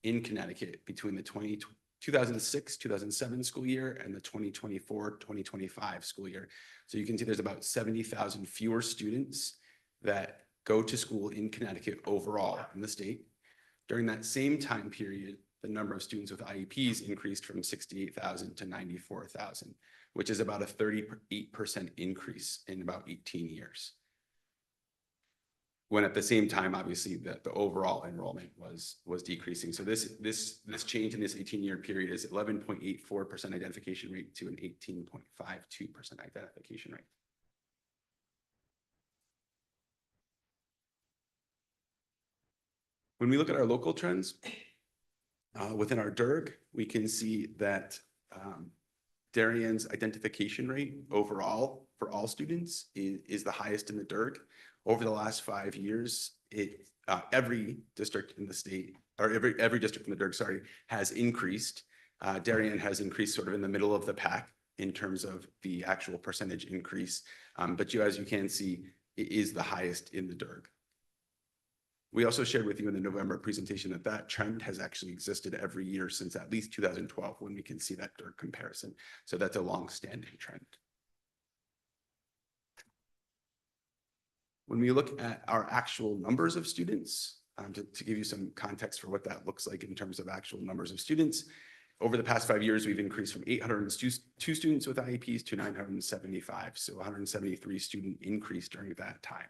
in Connecticut between the 2006-2007 school year and the 2024-2025 school year. So you can see there's about 70,000 fewer students that go to school in Connecticut overall in the state. During that same time period, the number of students with IEPs increased from 68,000 to 94,000, which is about a 38% increase in about 18 years. When at the same time, obviously, the overall enrollment was decreasing. So this change in this 18-year period is 11.84% identification rate to an 18.52% identification rate. When we look at our local trends, within our DIRG, we can see that Darien's identification rate overall for all students is the highest in the DIRG. Over the last 5 years, every district in the state, or every district in the DIRG, sorry, has increased. Darien has increased sort of in the middle of the pack in terms of the actual percentage increase. But as you can see, it is the highest in the DIRG. We also shared with you in the November presentation that trend has actually existed every year since at least 2012, when we can see that DIRG comparison. So that's a long-standing trend. When we look at our actual numbers of students, to give you some context for what that looks like in terms of actual numbers of students, over the past 5 years, we've increased from 802 students with IEPs to 975, so 173 student increase during that time.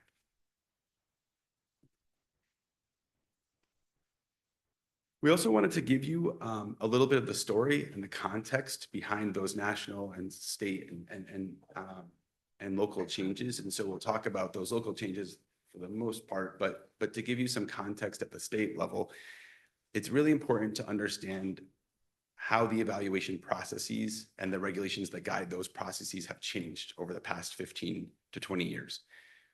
We also wanted to give you a little bit of the story and the context behind those national and state and local changes. And so we'll talk about those local changes for the most part, but to give you some context at the state level, it's really important to understand how the evaluation processes and the regulations that guide those processes have changed over the past 15 to 20 years.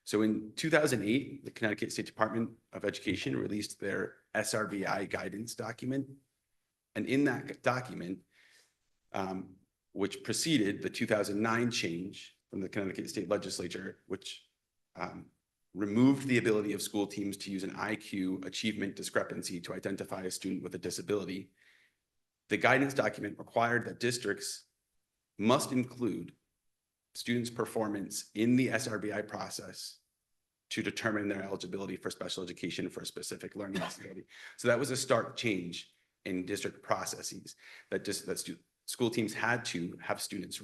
So in 2008, the Connecticut State Department of Education released their SRBI guidance document. And in that document, which preceded the 2009 change from the Connecticut State Legislature, which removed the ability of school teams to use an IQ achievement discrepancy to identify a student with a disability, the guidance document required that districts must include students' performance in the SRBI process to determine their eligibility for special education for a specific learning disability. So that was a stark change in district processes that school teams had to have students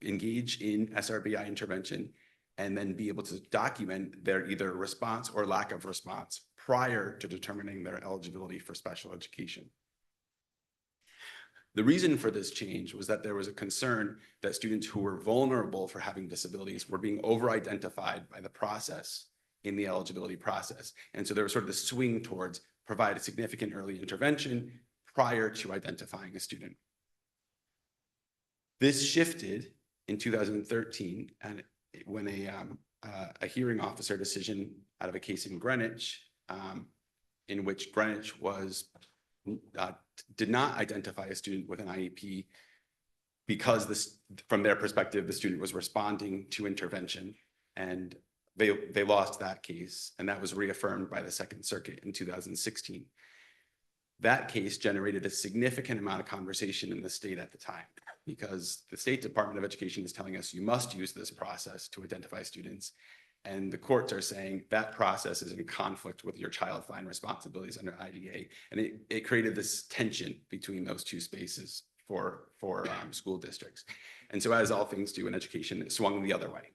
engage in SRBI intervention and then be able to document their either response or lack of response prior to determining their eligibility for special education. The reason for this change was that there was a concern that students who were vulnerable for having disabilities were being over-identified by the process in the eligibility process. And so there was sort of the swing towards provide a significant early intervention prior to identifying a student. This shifted in 2013 and when a hearing officer decision out of a case in Greenwich, in which Greenwich did not identify a student with an IEP because from their perspective, the student was responding to intervention, and they lost that case, and that was reaffirmed by the Second Circuit in 2016. That case generated a significant amount of conversation in the state at the time, because the State Department of Education is telling us you must use this process to identify students. And the courts are saying that process is in conflict with your child find responsibilities under IDA. And it created this tension between those two spaces for school districts. And so as all things do in education, it swung the other way.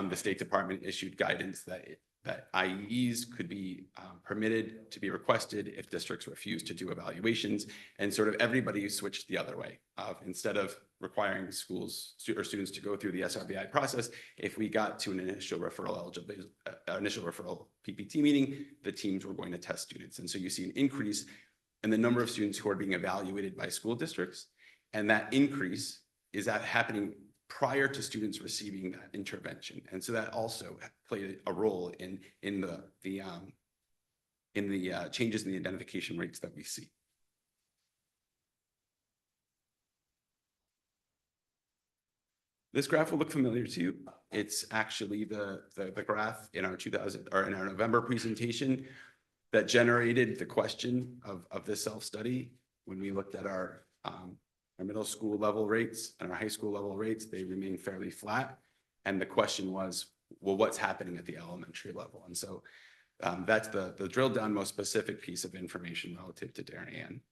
The State Department issued guidance that IEEs could be permitted to be requested if districts refuse to do evaluations, and sort of everybody switched the other way. Instead of requiring schools or students to go through the SRBI process, if we got to an initial referral PPT meeting, the teams were going to test students. And so you see an increase in the number of students who are being evaluated by school districts, and that increase is happening prior to students receiving that intervention. And so that also played a role in the changes in the identification rates that we see. This graph will look familiar to you. It's actually the graph in our November presentation that generated the question of this self-study. When we looked at our middle school level rates and our high school level rates, they remain fairly flat. And the question was, well, what's happening at the elementary level? And so that's the drilled down most specific piece of information relative to Darien.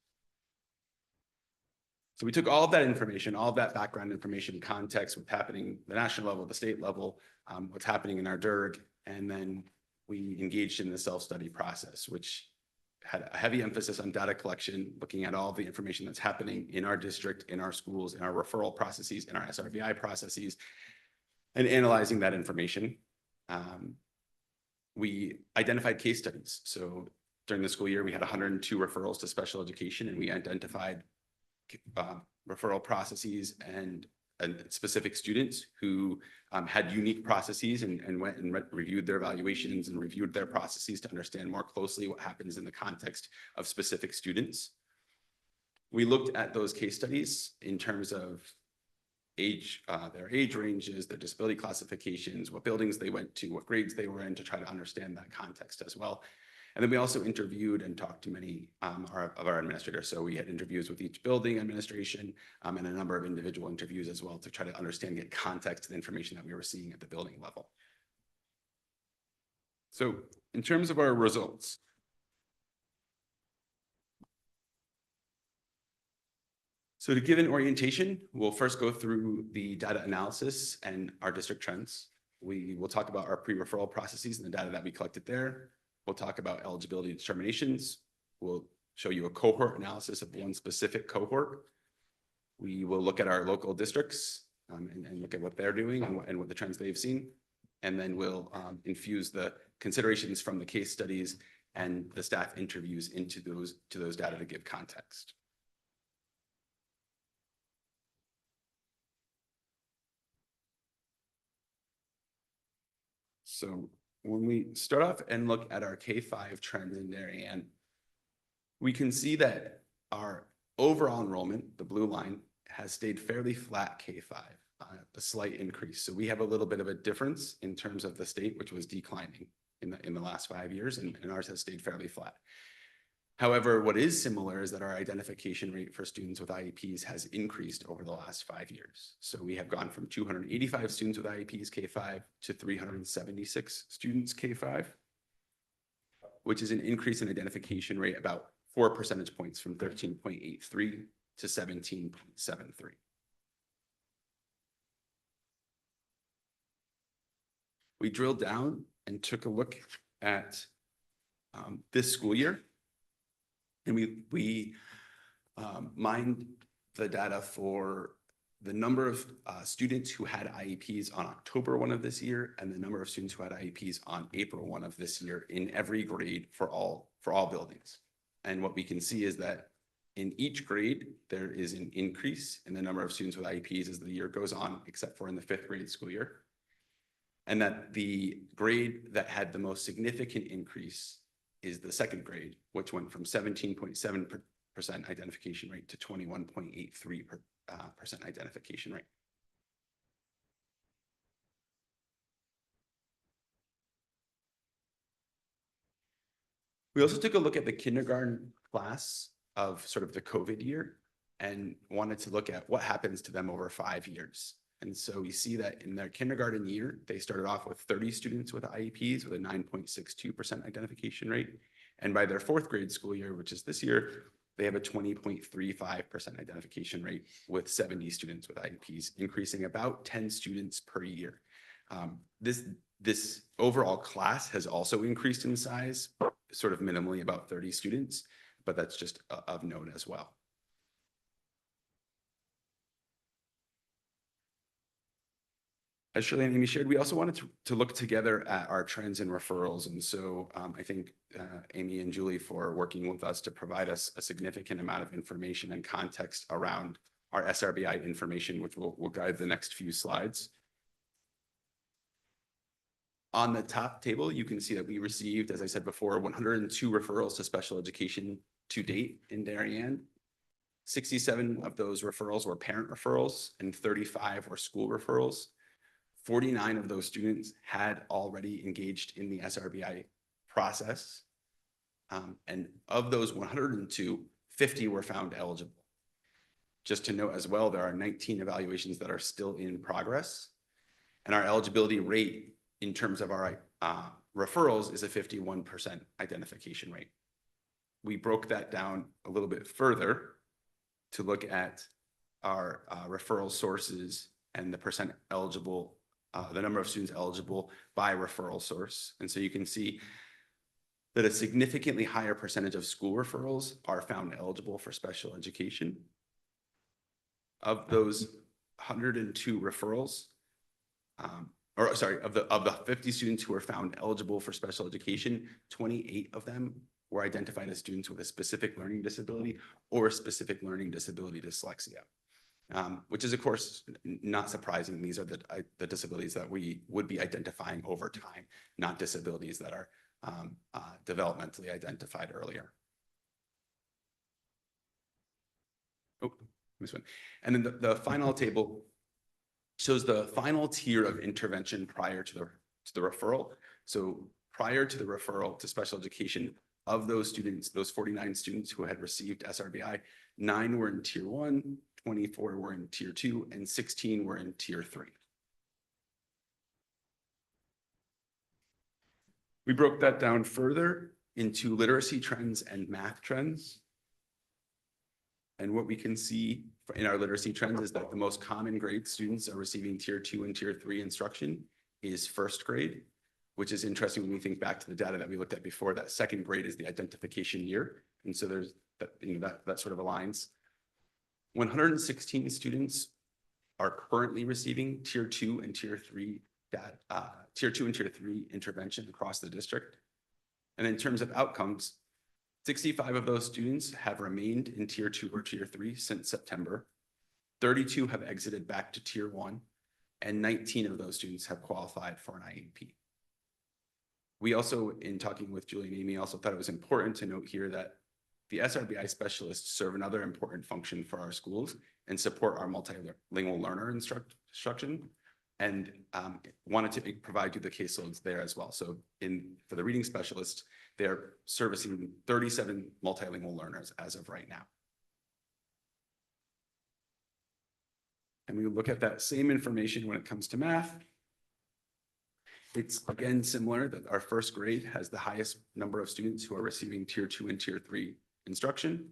So we took all of that information, all of that background information, context, what's happening at the national level, the state level, what's happening in our DIRG, and then we engaged in the self-study process, which had a heavy emphasis on data collection, looking at all the information that's happening in our district, in our schools, in our referral processes, in our SRBI processes, and analyzing that information. We identified case studies. So during the school year, we had 102 referrals to special education, and we identified referral processes and specific students who had unique processes and went and reviewed their evaluations and reviewed their processes to understand more closely what happens in the context of specific students. We looked at those case studies in terms of age, their age ranges, their disability classifications, what buildings they went to, what grades they were in, to try to understand that context as well. And then we also interviewed and talked to many of our administrators. So we had interviews with each building administration and a number of individual interviews as well to try to understand, get context to the information that we were seeing at the building level. So in terms of our results, so to give an orientation, we'll first go through the data analysis and our district trends. We will talk about our pre-referral processes and the data that we collected there. We'll talk about eligibility determinations. We'll show you a cohort analysis of one specific cohort. We will look at our local districts and look at what they're doing and what the trends they've seen. And then we'll infuse the considerations from the case studies and the staff interviews into those data to give context. So when we start off and look at our K-5 trends in Darien, we can see that our overall enrollment, the blue line, has stayed fairly flat K-5, a slight increase. So we have a little bit of a difference in terms of the state, which was declining in the last 5 years, and ours has stayed fairly flat. However, what is similar is that our identification rate for students with IEPs has increased over the last 5 years. So we have gone from 285 students with IEPs K-5 to 376 students K-5, which is an increase in identification rate about 4 percentage points from 13.83 to 17.73. We drilled down and took a look at this school year. And we mined the data for the number of students who had IEPs on October 1 of this year and the number of students who had IEPs on April 1 of this year in every grade for all buildings. And what we can see is that in each grade, there is an increase in the number of students with IEPs as the year goes on, except for in the 5th grade school year. And that the grade that had the most significant increase is the 2nd grade, which went from 17.7% identification rate to 21.83% identification rate. We also took a look at the kindergarten class of sort of the COVID year and wanted to look at what happens to them over 5 years. And so we see that in their kindergarten year, they started off with 30 students with IEPs with a 9.62% identification rate. And by their 4th grade school year, which is this year, they have a 20.35% identification rate with 70 students with IEPs, increasing about 10 students per year. This overall class has also increased in size, sort of minimally about 30 students, but that's just of note as well. As Shirley and Amy shared, we also wanted to look together at our trends and referrals. And so I think Amy and Julie for working with us to provide us a significant amount of information and context around our SRBI information, which will guide the next few slides. On the top table, you can see that we received, as I said before, 102 referrals to special education to date in Darien. 67 of those referrals were parent referrals and 35 were school referrals. 49 of those students had already engaged in the SRBI process. And of those 102, 50 were found eligible. Just to note as well, there are 19 evaluations that are still in progress. And our eligibility rate in terms of our referrals is a 51% identification rate. We broke that down a little bit further to look at our referral sources and the percent eligible, the number of students eligible by referral source. And so you can see that a significantly higher percentage of school referrals are found eligible for special education. Of those 102 referrals, of the 50 students who were found eligible for special education, 28 of them were identified as students with a specific learning disability or a specific learning disability dyslexia. Which is, of course, not surprising. These are the disabilities that we would be identifying over time, not disabilities that are developmentally identified earlier. Oh, this one. And then the final table shows the final tier of intervention prior to the referral. So prior to the referral to special education, of those students, those 49 students who had received SRBI, 9 were in tier 1, 24 were in tier 2, and 16 were in tier 3. We broke that down further into literacy trends and math trends. And what we can see in our literacy trends is that the most common grade students are receiving tier 2 and tier 3 instruction is 1st grade, which is interesting when we think back to the data that we looked at before. That 2nd grade is the identification year. And so there's that sort of aligns. 116 students are currently receiving tier 2 and tier 3 intervention across the district. And in terms of outcomes, 65 of those students have remained in tier 2 or tier 3 since September. 32 have exited back to tier 1, and 19 of those students have qualified for an IEP. We also, in talking with Julie and Amy, also thought it was important to note here that the SRBI specialists serve another important function for our schools and support our multilingual learner instruction, and wanted to provide you the caseloads there as well. So for the reading specialists, they're servicing 37 multilingual learners as of right now. And we look at that same information when it comes to math. It's again similar that our first grade has the highest number of students who are receiving tier 2 and tier 3 instruction.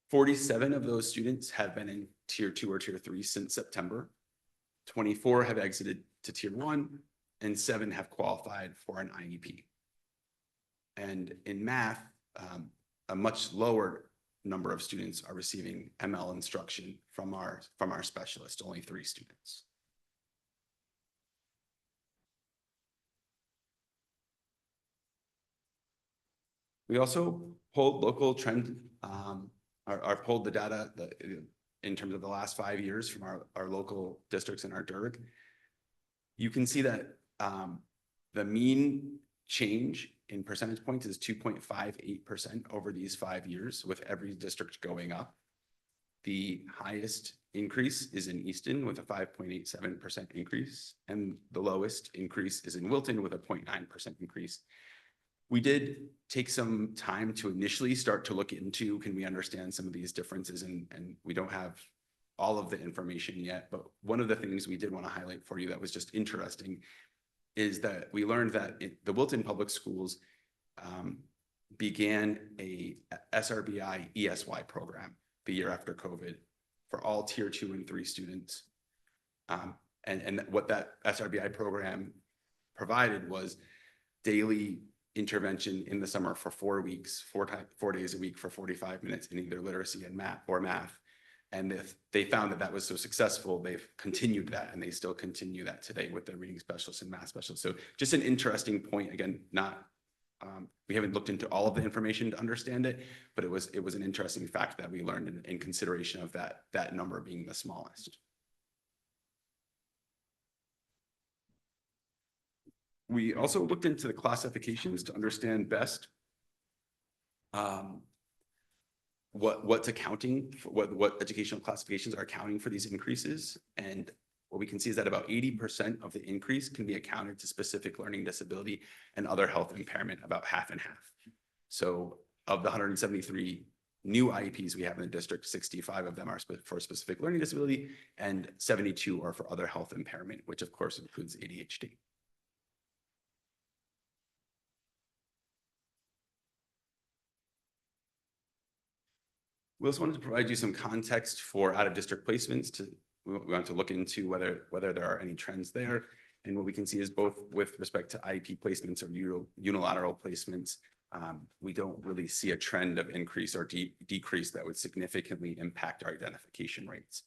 47 of those students have been in tier 2 or tier 3 since September. 24 have exited to tier 1, and 7 have qualified for an IEP. And in math, a much lower number of students are receiving ML instruction from our specialists, only 3 students. We also pulled local trend, pulled the data in terms of the last 5 years from our local districts in our DIRG. You can see that the mean change in percentage points is 2.58% over these 5 years, with every district going up. The highest increase is in Easton with a 5.87% increase, and the lowest increase is in Wilton with a 0.9% increase. We did take some time to initially start to look into, can we understand some of these differences? And we don't have all of the information yet, but one of the things we did want to highlight for you that was just interesting is that we learned that the Wilton Public Schools began a SRBI ESY program the year after COVID for all tier 2 and 3 students. And what that SRBI program provided was daily intervention in the summer for 4 weeks, 4 days a week for 45 minutes in either literacy and math. And if they found that was so successful, they've continued that, and they still continue that today with their reading specialists and math specialists. So just an interesting point. Again, we haven't looked into all of the information to understand it, but it was an interesting fact that we learned in consideration of that number being the smallest. We also looked into the classifications to understand best what's accounting for what educational classifications are accounting for these increases. And what we can see is that about 80% of the increase can be accounted to specific learning disability and other health impairment, about half and half. So of the 173 new IEPs we have in the district, 65 of them are for specific learning disability, and 72 are for other health impairment, which of course includes ADHD. We also wanted to provide you some context for out-of-district placements. We want to look into whether there are any trends there. And what we can see is both with respect to IEP placements or unilateral placements, we don't really see a trend of increase or decrease that would significantly impact our identification rates.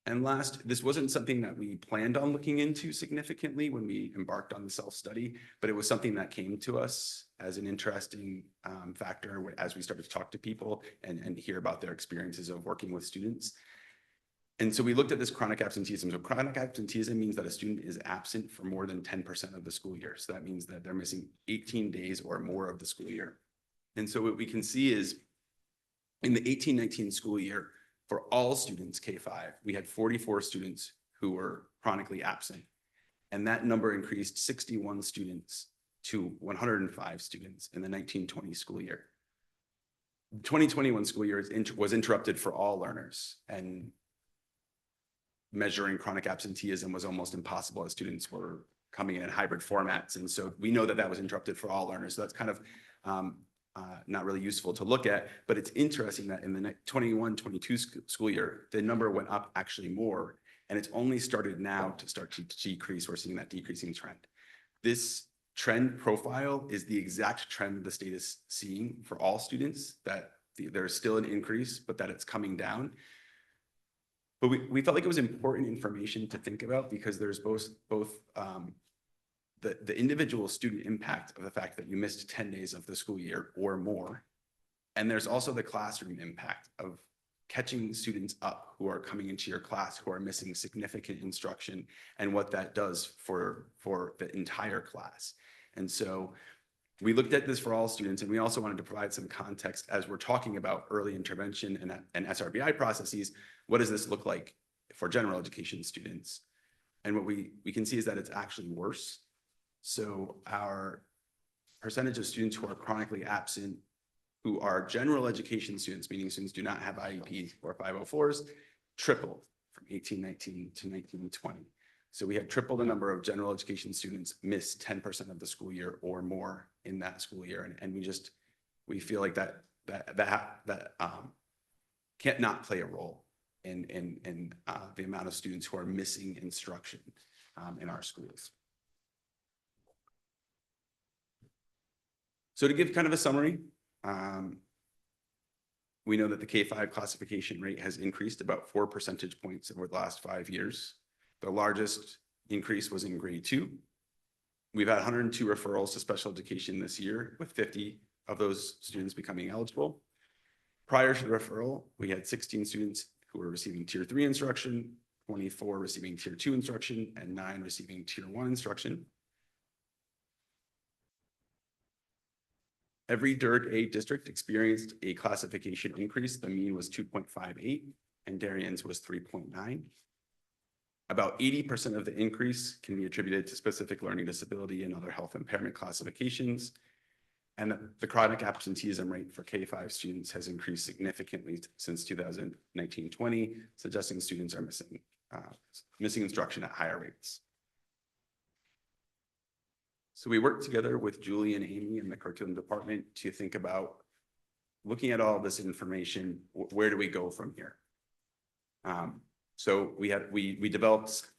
And last, this wasn't something that we planned on looking into significantly when we embarked on the self-study, but it was something that came to us as an interesting factor as we started to talk to people and hear about their experiences of working with students. And so we looked at this chronic absenteeism. So chronic absenteeism means that a student is absent for more than 10% of the school year. So that means that they're missing 18 days or more of the school year. And so what we can see is in the 18-19 school year, for all students K-5, we had 44 students who were chronically absent. And that number increased 61 students to 105 students in the 19-20 school year. The 2021 school year was interrupted for all learners, and measuring chronic absenteeism was almost impossible as students were coming in hybrid formats. And so we know that was interrupted for all learners. So that's kind of not really useful to look at, but it's interesting that in the 21-22 school year, the number went up actually more, and it's only started now to decrease. We're seeing that decreasing trend. This trend profile is the exact trend the state is seeing for all students, that there's still an increase, but that it's coming down. But we felt like it was important information to think about, because there's both the individual student impact of the fact that you missed 10 days of the school year or more. And there's also the classroom impact of catching students up who are coming into your class who are missing significant instruction, and what that does for the entire class. And so we looked at this for all students, and we also wanted to provide some context as we're talking about early intervention and SRBI processes. What does this look like for general education students? And what we can see is that it's actually worse. So our percentage of students who are chronically absent, who are general education students, meaning students do not have IEPs or 504s, tripled from 18-19 to 19-20. So we have tripled the number of general education students miss 10% of the school year or more in that school year. And we feel like that can't not play a role in the amount of students who are missing instruction in our schools. So to give kind of a summary, we know that the K-5 classification rate has increased about 4 percentage points over the last 5 years. The largest increase was in grade 2. We've had 102 referrals to special education this year, with 50 of those students becoming eligible. Prior to the referral, we had 16 students who were receiving tier 3 instruction, 24 receiving tier 2 instruction, and 9 receiving tier 1 instruction. Every DIRG A district experienced a classification increase. The mean was 2.58 and Darien's was 3.9. About 80% of the increase can be attributed to specific learning disability and other health impairment classifications. And the chronic absenteeism rate for K-5 students has increased significantly since 2019-20, suggesting students are missing instruction at higher rates. So we worked together with Julie and Amy in the curriculum department to think about, looking at all this information, where do we go from here? So we developed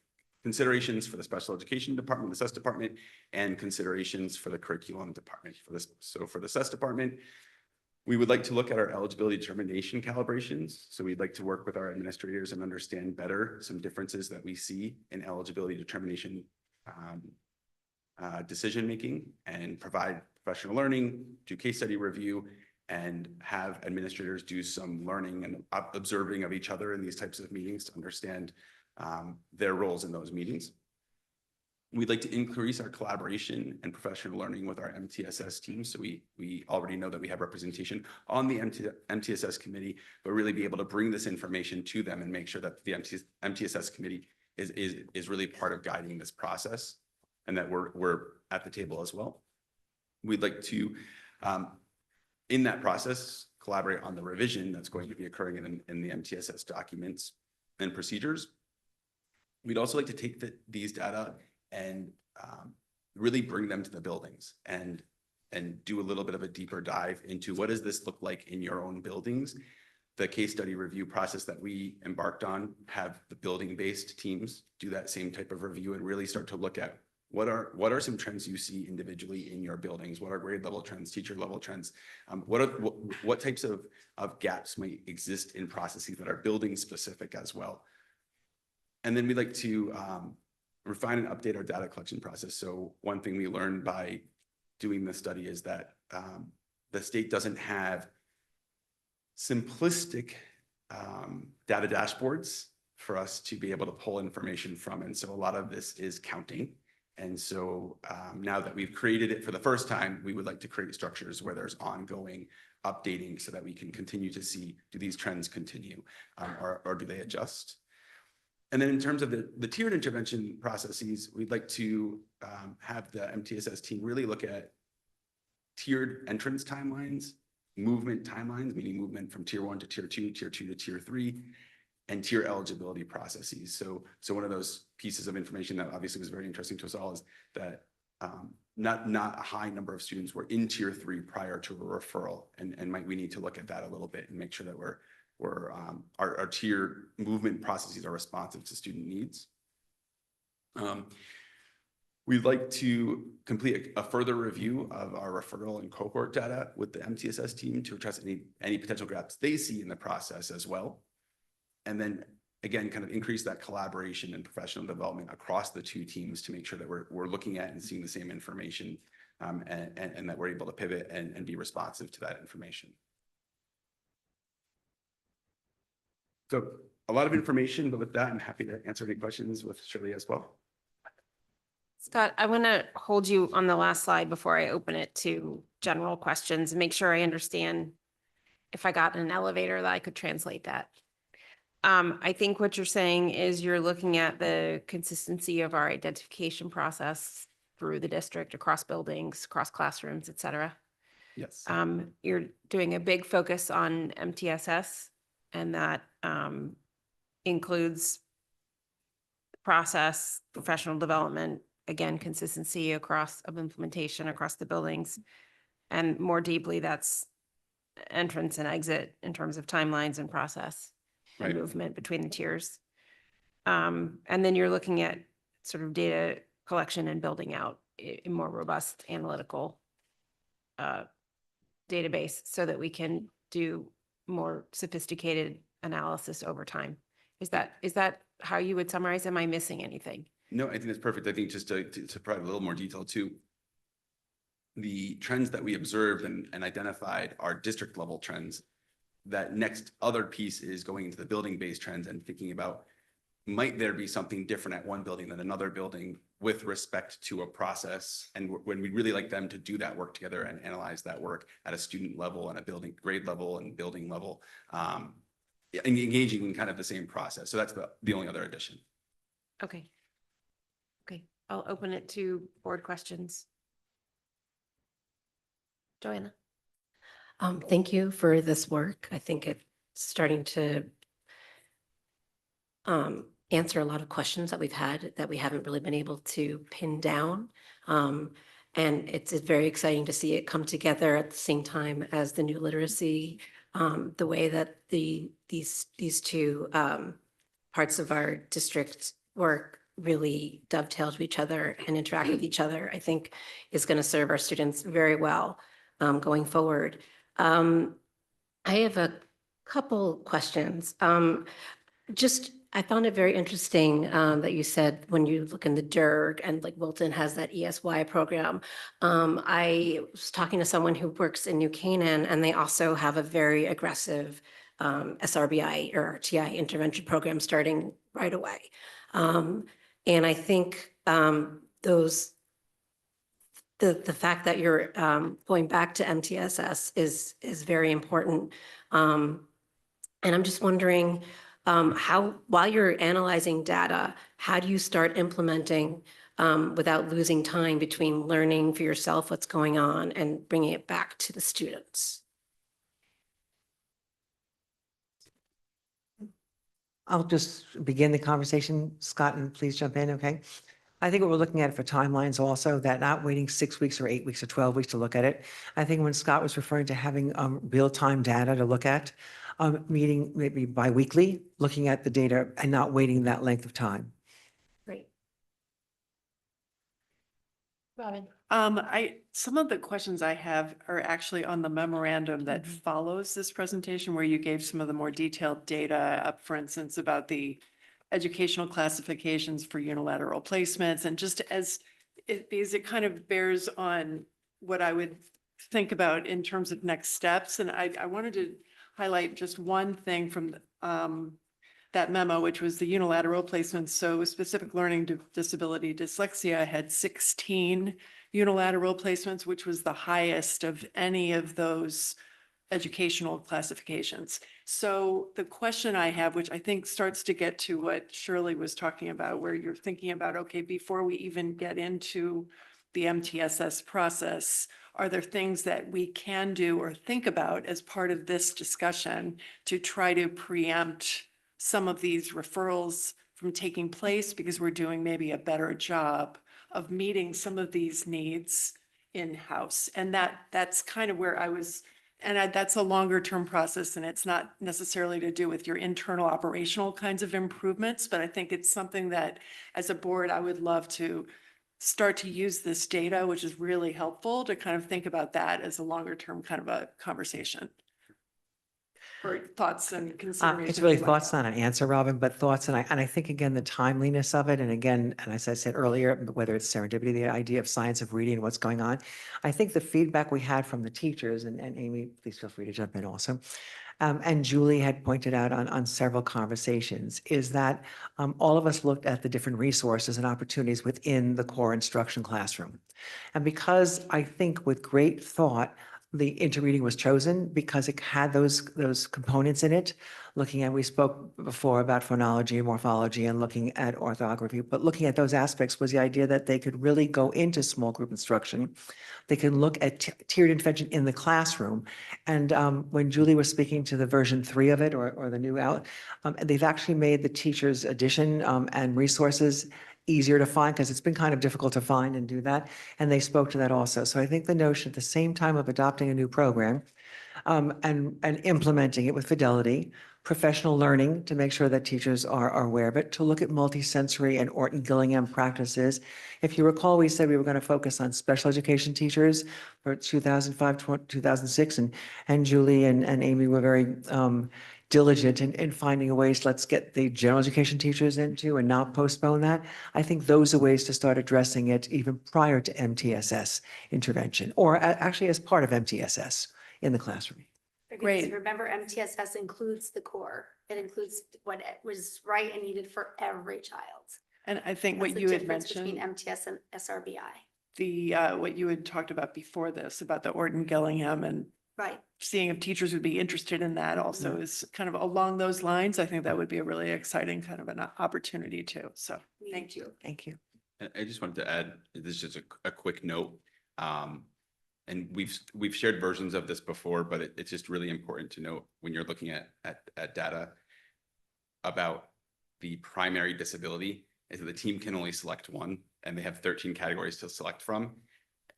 considerations for the special education department, the SES department, and considerations for the curriculum department. For the SES department, we would like to look at our eligibility determination calibrations. So we'd like to work with our administrators and understand better some differences that we see in eligibility determination decision-making, and provide professional learning, do case study review, and have administrators do some learning and observing of each other in these types of meetings to understand their roles in those meetings. We'd like to increase our collaboration and professional learning with our MTSS team. So we already know that we have representation on the MTSS committee, but really be able to bring this information to them and make sure that the MTSS committee is really part of guiding this process, and that we're at the table as well. We'd like to, in that process, collaborate on the revision that's going to be occurring in the MTSS documents and procedures. We'd also like to take these data and really bring them to the buildings and do a little bit of a deeper dive into what does this look like in your own buildings. The case study review process that we embarked on, have the building-based teams do that same type of review and really start to look at what are some trends you see individually in your buildings? What are grade level trends, teacher level trends? What types of gaps might exist in processes that are building specific as well? And then we'd like to refine and update our data collection process. So one thing we learned by doing this study is that the state doesn't have simplistic data dashboards for us to be able to pull information from. And so a lot of this is counting. And so now that we've created it for the first time, we would like to create structures where there's ongoing updating so that we can continue to see, do these trends continue or do they adjust? And then in terms of the tiered intervention processes, we'd like to have the MTSS team really look at tiered entrance timelines, movement timelines, meaning movement from tier 1 to tier 2, tier 2 to tier 3, and tier eligibility processes. So one of those pieces of information that obviously was very interesting to us all is that not a high number of students were in tier 3 prior to a referral, and we need to look at that a little bit and make sure that our tier movement processes are responsive to student needs. We'd like to complete a further review of our referral and cohort data with the MTSS team to address any potential gaps they see in the process as well. And then again, kind of increase that collaboration and professional development across the two teams to make sure that we're looking at and seeing the same information, and that we're able to pivot and be responsive to that information. So a lot of information, but with that, I'm happy to answer any questions with Shirley as well. Scott, I want to hold you on the last slide before I open it to general questions and make sure I understand if I got in an elevator that I could translate that. I think what you're saying is you're looking at the consistency of our identification process through the district, across buildings, across classrooms, et cetera. Yes. You're doing a big focus on MTSS, and that includes process, professional development, again, consistency across of implementation across the buildings. And more deeply, that's entrance and exit in terms of timelines and process and movement between the tiers. And then you're looking at sort of data collection and building out a more robust analytical database so that we can do more sophisticated analysis over time. Is that how you would summarize? Am I missing anything? No, I think that's perfect. I think just to provide a little more detail too, the trends that we observed and identified are district level trends. That next other piece is going into the building-based trends and thinking about, might there be something different at one building than another building with respect to a process? And when we really like them to do that work together and analyze that work at a student level and a building grade level and building level, and engaging in kind of the same process. So that's the only other addition. Okay. Okay, I'll open it to board questions. Joanna. Thank you for this work. I think it's starting to answer a lot of questions that we've had that we haven't really been able to pin down. And it's very exciting to see it come together at the same time as the new literacy, the way that these two parts of our district work really dovetail to each other and interact with each other, I think is going to serve our students very well going forward. I have a couple questions. I found it very interesting that you said when you look in the DIRG and like Wilton has that ESY program. I was talking to someone who works in New Canaan, and they also have a very aggressive SRBI or RTI intervention program starting right away. And I think the fact that you're going back to MTSS is very important. And I'm just wondering, while you're analyzing data, how do you start implementing without losing time between learning for yourself what's going on and bringing it back to the students? I'll just begin the conversation, Scott, and please jump in, okay? I think what we're looking at for timelines also, that not waiting 6 weeks or 8 weeks or 12 weeks to look at it. I think when Scott was referring to having real-time data to look at, meeting maybe bi-weekly, looking at the data and not waiting that length of time. Great. Robin. Some of the questions I have are actually on the memorandum that follows this presentation, where you gave some of the more detailed data up, for instance, about the educational classifications for unilateral placements, and just because it kind of bears on what I would think about in terms of next steps. And I wanted to highlight just one thing from that memo, which was the unilateral placements. So specific learning disability dyslexia had 16 unilateral placements, which was the highest of any of those educational classifications. So the question I have, which I think starts to get to what Shirley was talking about, where you're thinking about, okay, before we even get into the MTSS process, are there things that we can do or think about as part of this discussion to try to preempt some of these referrals from taking place, because we're doing maybe a better job of meeting some of these needs in-house? And that's kind of where I was. And that's a longer term process, and it's not necessarily to do with your internal operational kinds of improvements, but I think it's something that as a board, I would love to start to use this data, which is really helpful to kind of think about that as a longer term kind of a conversation. Or thoughts and considerations. It's really you might thoughts, have. not an answer, Robin, but thoughts. And I think again, the timeliness of it. And again, and as I said earlier, whether it's serendipity, the idea of science of reading and what's going on. I think the feedback we had from the teachers, and Amy, please feel free to jump in also. And Julie had pointed out on several conversations, is that all of us looked at the different resources and opportunities within the core instruction classroom. And because I think with great thought, the interreading was chosen because it had those components in it. Looking at, we spoke before about phonology and morphology and looking at orthography, but looking at those aspects was the idea that they could really go into small group instruction. They can look at tiered intervention in the classroom. And when Julie was speaking to the version 3 of it or the new out, they've actually made the teachers' addition and resources easier to find because it's been kind of difficult to find and do that. And they spoke to that also. So I think the notion at the same time of adopting a new program and implementing it with fidelity, professional learning to make sure that teachers are aware of it, to look at multisensory and Orton Gillingham practices. If you recall, we said we were going to focus on special education teachers for 2005, 2006, and Julie and Amy were very diligent in finding ways, let's get the general education teachers into and not postpone that. I think those are ways to start addressing it even prior to MTSS intervention, or actually as part of MTSS in the classroom. Because Great. remember, MTSS includes the core. It includes what was right and needed for every child. And I think That's what the you had difference between mentioned, MTS and SRBI. the, what you had talked about before this, about the Orton Gillingham and Right. seeing if teachers would be interested in that also is kind of along those lines. I think that would be a really exciting kind of an opportunity too. So thank you. Thank you. I just wanted to add, this is just a quick note. And we've shared versions of this before, but it's just really important to note when you're looking at data about the primary disability is that the team can only select one and they have 13 categories to select from.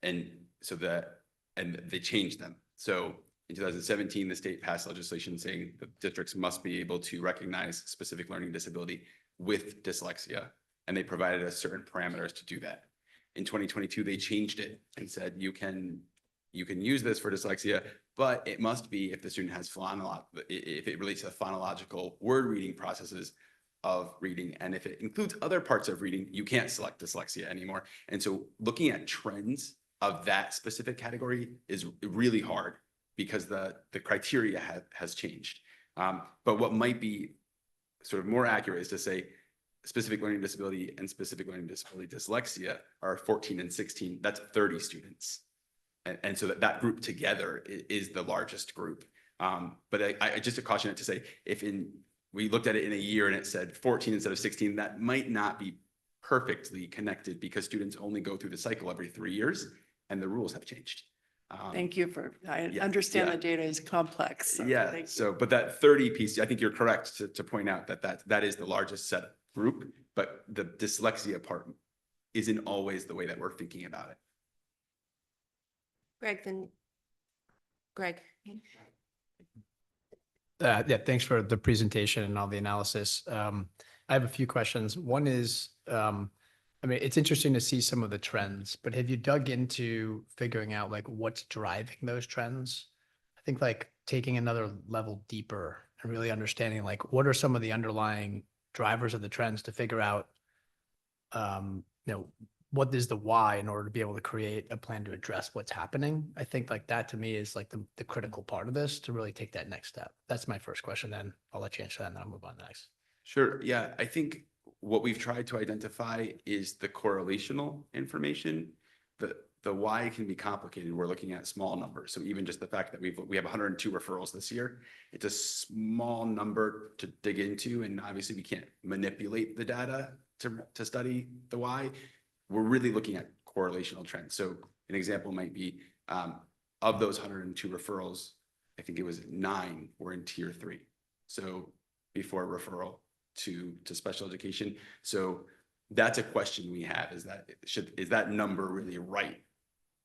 And so they changed them. So in 2017, the state passed legislation saying that districts must be able to recognize specific learning disability with dyslexia. And they provided us certain parameters to do that. In 2022, they changed it and said, you can use this for dyslexia, but it must be if the student has if it relates to the phonological word reading processes of reading. And if it includes other parts of reading, you can't select dyslexia anymore. And so looking at trends of that specific category is really hard because the criteria has changed. But what might be sort of more accurate is to say specific learning disability and specific learning disability dyslexia are 14 and 16, that's 30 students. And so that group together is the largest group. But I just to caution it to say, if we looked at it in a year and it said 14 instead of 16, that might not be perfectly connected because students only go through the cycle every 3 years and the rules have changed. Thank you I yeah, understand yeah. the data is complex. So Yeah, thank you. so, but that 30 piece, I think you're correct to point out that is the largest set group, but the dyslexia part isn't always the way that we're thinking about it. Greg. Yeah, thanks for the presentation and all the analysis. I have a few questions. One is, I mean, it's interesting to see some of the trends, but have you dug into figuring out like what's driving those trends? I think like taking another level deeper and really understanding like what are some of the underlying drivers of the trends to figure out, what is the why in order to be able to create a plan to address what's happening. I think like that to me is like the critical part of this to really take that next step. That's my first question. Then I'll let you answer that and then I'll move on next. Sure. Yeah, I think what we've tried to identify is the correlational information. The why can be complicated. We're looking at small numbers. So even just the fact that we have 102 referrals this year, it's a small number to dig into. And obviously we can't manipulate the data to study the why. We're really looking at correlational trends. So an example might be of those 102 referrals, I think it was 9 were in tier 3. So before referral to special education. So that's a question we have, is that number really right?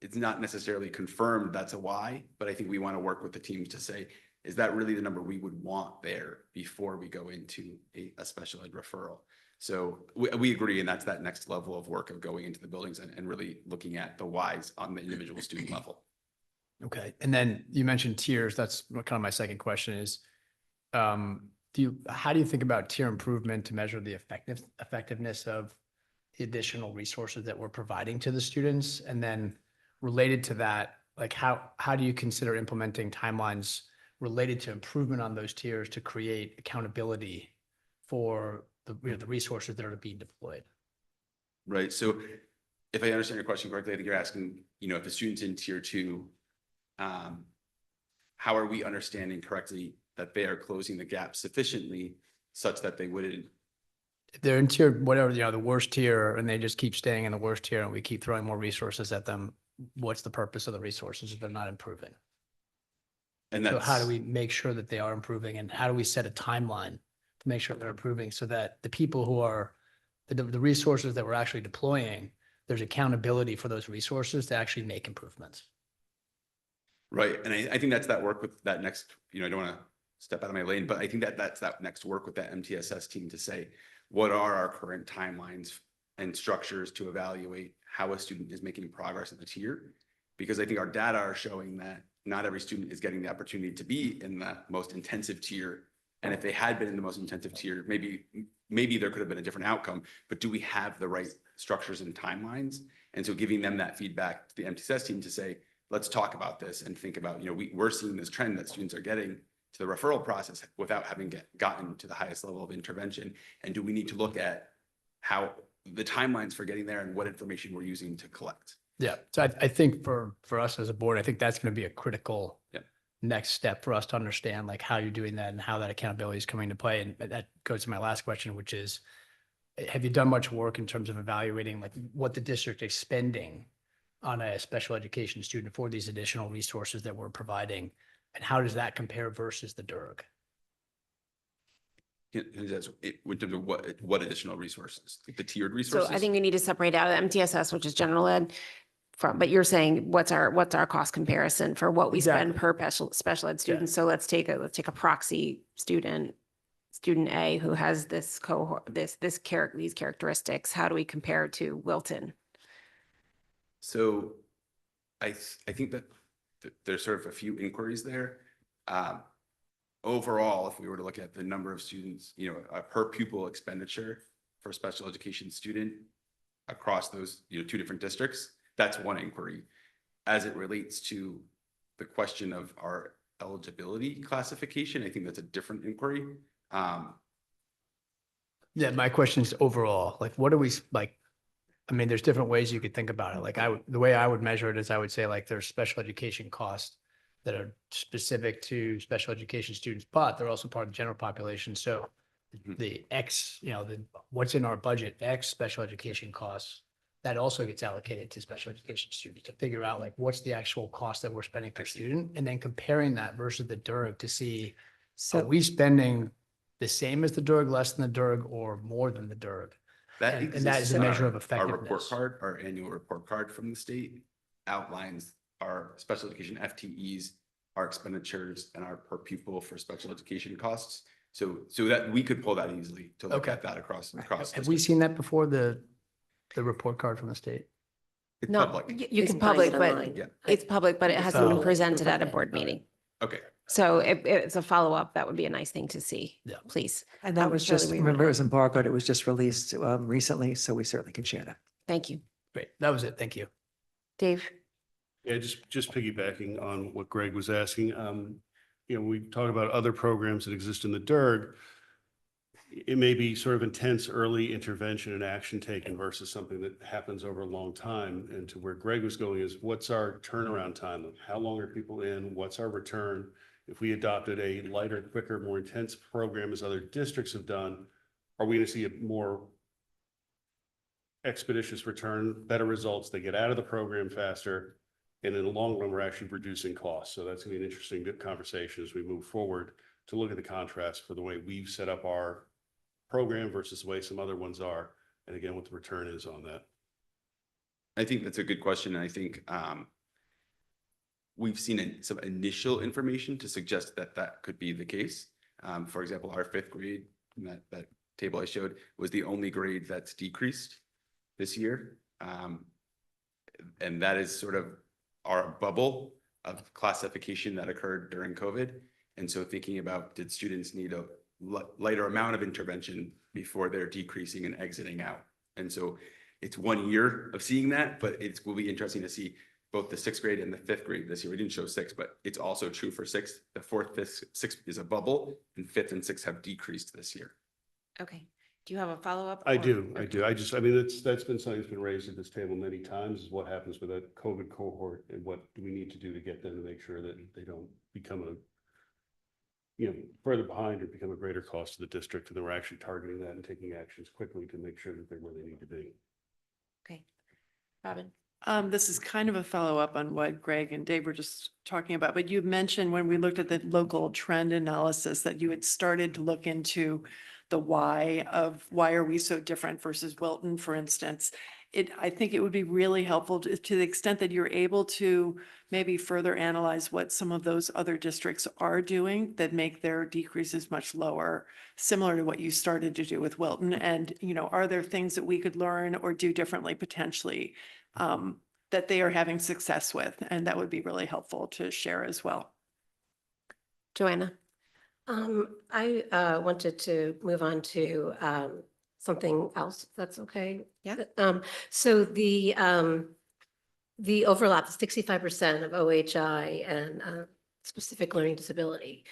It's not necessarily confirmed that's a why, but I think we want to work with the teams to say, is that really the number we would want there before we go into a special ed referral? So we agree, and that's that next level of work of going into the buildings and really looking at the whys on the individual student level. Okay, and then you mentioned tiers. That's what kind of my second question is. How do you think about tier improvement to measure the effectiveness of the additional resources that we're providing to the students? And then related to that, like how do you consider implementing timelines related to improvement on those tiers to create accountability for the resources that are being deployed? Right. So if I understand your question correctly, I think you're asking, if the student's in tier 2, how are we understanding correctly that they are closing the gap sufficiently such that they wouldn't? If they're in tier, whatever, the worst tier, and they just keep staying in the worst tier and we keep throwing more resources at them, what's the purpose of the resources if they're not improving? And So that's how do we make sure that they are improving, and how do we set a timeline to make sure they're improving so that the people who are the resources that we're actually deploying, there's accountability for those resources to actually make improvements? right. And I think that's that work with that next, I don't want to step out of my lane, but I think that's that next work with that MTSS team to say, what are our current timelines and structures to evaluate how a student is making progress in the tier? Because I think our data are showing that not every student is getting the opportunity to be in the most intensive tier. And if they had been in the most intensive tier, maybe there could have been a different outcome, but do we have the right structures and timelines? And so giving them that feedback to the MTSS team to say, let's talk about this and think about, we're seeing this trend that students are getting to the referral process without having gotten to the highest level of intervention. And do we need to look at how the timelines for getting there and what information we're using to collect? Yeah, so I think for us as a board, I think that's going to be a critical next step for us to understand like how you're doing that and how that accountability is coming to play. And that goes to my last question, which is, have you done much work in terms of evaluating like what the district is spending on a special education student for these additional resources that we're providing? And how does that compare versus the DERG? In terms of what additional resources, like the tiered resources? So I think we need to separate out MTSS, which is general ed, but you're saying what's our cost comparison for what we spend per special ed student? So let's take a proxy student A who has this cohort, these characteristics. How do we compare to Wilton? So I think that there's sort of a few inquiries there. Overall, if we were to look at the number of students, a per pupil expenditure for a special education student across those, 2 different districts, that's one inquiry. As it relates to the question of our eligibility classification, I think that's a different inquiry. Yeah, my question is overall, like, what do we like? I mean, there's different ways you could think about it. Like the way I would measure it is I would say like there's special education costs that are specific to special education students, but they're also part of the general population. So the X, what's in our budget, X special education costs, that also gets allocated to special education students to figure out like what's the actual cost that we're spending per student, and then comparing that versus the DERG to see, are we spending the same as the DERG, less than the DERG, or more than the DERG? And that is a measure of Our report effectiveness. card, our annual report card from the state outlines our special education FTEs, our expenditures, and our per pupil for special education costs. So that we could pull that easily to look at that across. Have we seen that before, the report card from the state? It's No, public. you can public, but it's public, but it hasn't been presented at a board meeting. Okay. So it's a follow-up. That would be a nice thing to see, please. And that was Shirley, just, we remember, it wanna- was embargoed. It was just released recently, so we certainly can share that. Thank you. Great, that was it, thank you. Dave? Yeah, just piggybacking on what Greg was asking. We talk about other programs that exist in the DERG. It may be sort of intense early intervention and action taken versus something that happens over a long time. And to where Greg was going is, what's our turnaround time? How long are people in? What's our return? If we adopted a lighter, quicker, more intense program as other districts have done, are we going to see a more expeditious return, better results? They get out of the program faster. And in the long run, we're actually reducing costs. So that's going to be an interesting good conversation as we move forward to look at the contrast for the way we've set up our program versus the way some other ones are. And again, what the return is on that. I think that's a good question. And I think we've seen some initial information to suggest that that could be the case. For example, our 5th grade, that table I showed was the only grade that's decreased this year. And that is sort of our bubble of classification that occurred during COVID. And so thinking about, did students need a lighter amount of intervention before they're decreasing and exiting out? And so it's 1 year of seeing that, but it will be interesting to see both the 6th grade and the 5th grade this year. We didn't show 6th, but it's also true for 6th. The 4th, 5th, 6th is a bubble, and 5th and 6th have decreased this year. Okay. Do you have a follow-up? I or- do. okay. I mean, that's been something that's been raised at this table many times, is what happens with that COVID cohort and what do we need to do to get them to make sure that they don't become further behind or become a greater cost to the district. And then we're actually targeting that and taking actions quickly to make sure that they're where they need to be. Okay. Robin? This is kind of a follow-up on what Greg and Dave were just talking about, but you mentioned when we looked at the local trend analysis that you had started to look into the why are we so different versus Wilton, for instance. I think it would be really helpful to the extent that you're able to maybe further analyze what some of those other districts are doing that make their decreases much lower, similar to what you started to do with Wilton. And, are there things that we could learn or do differently potentially that they are having success with? And that would be really helpful to share as well. Joanna? I wanted to move on to something else, if that's okay. Yeah. So the overlap, 65% of OHI and specific learning disability.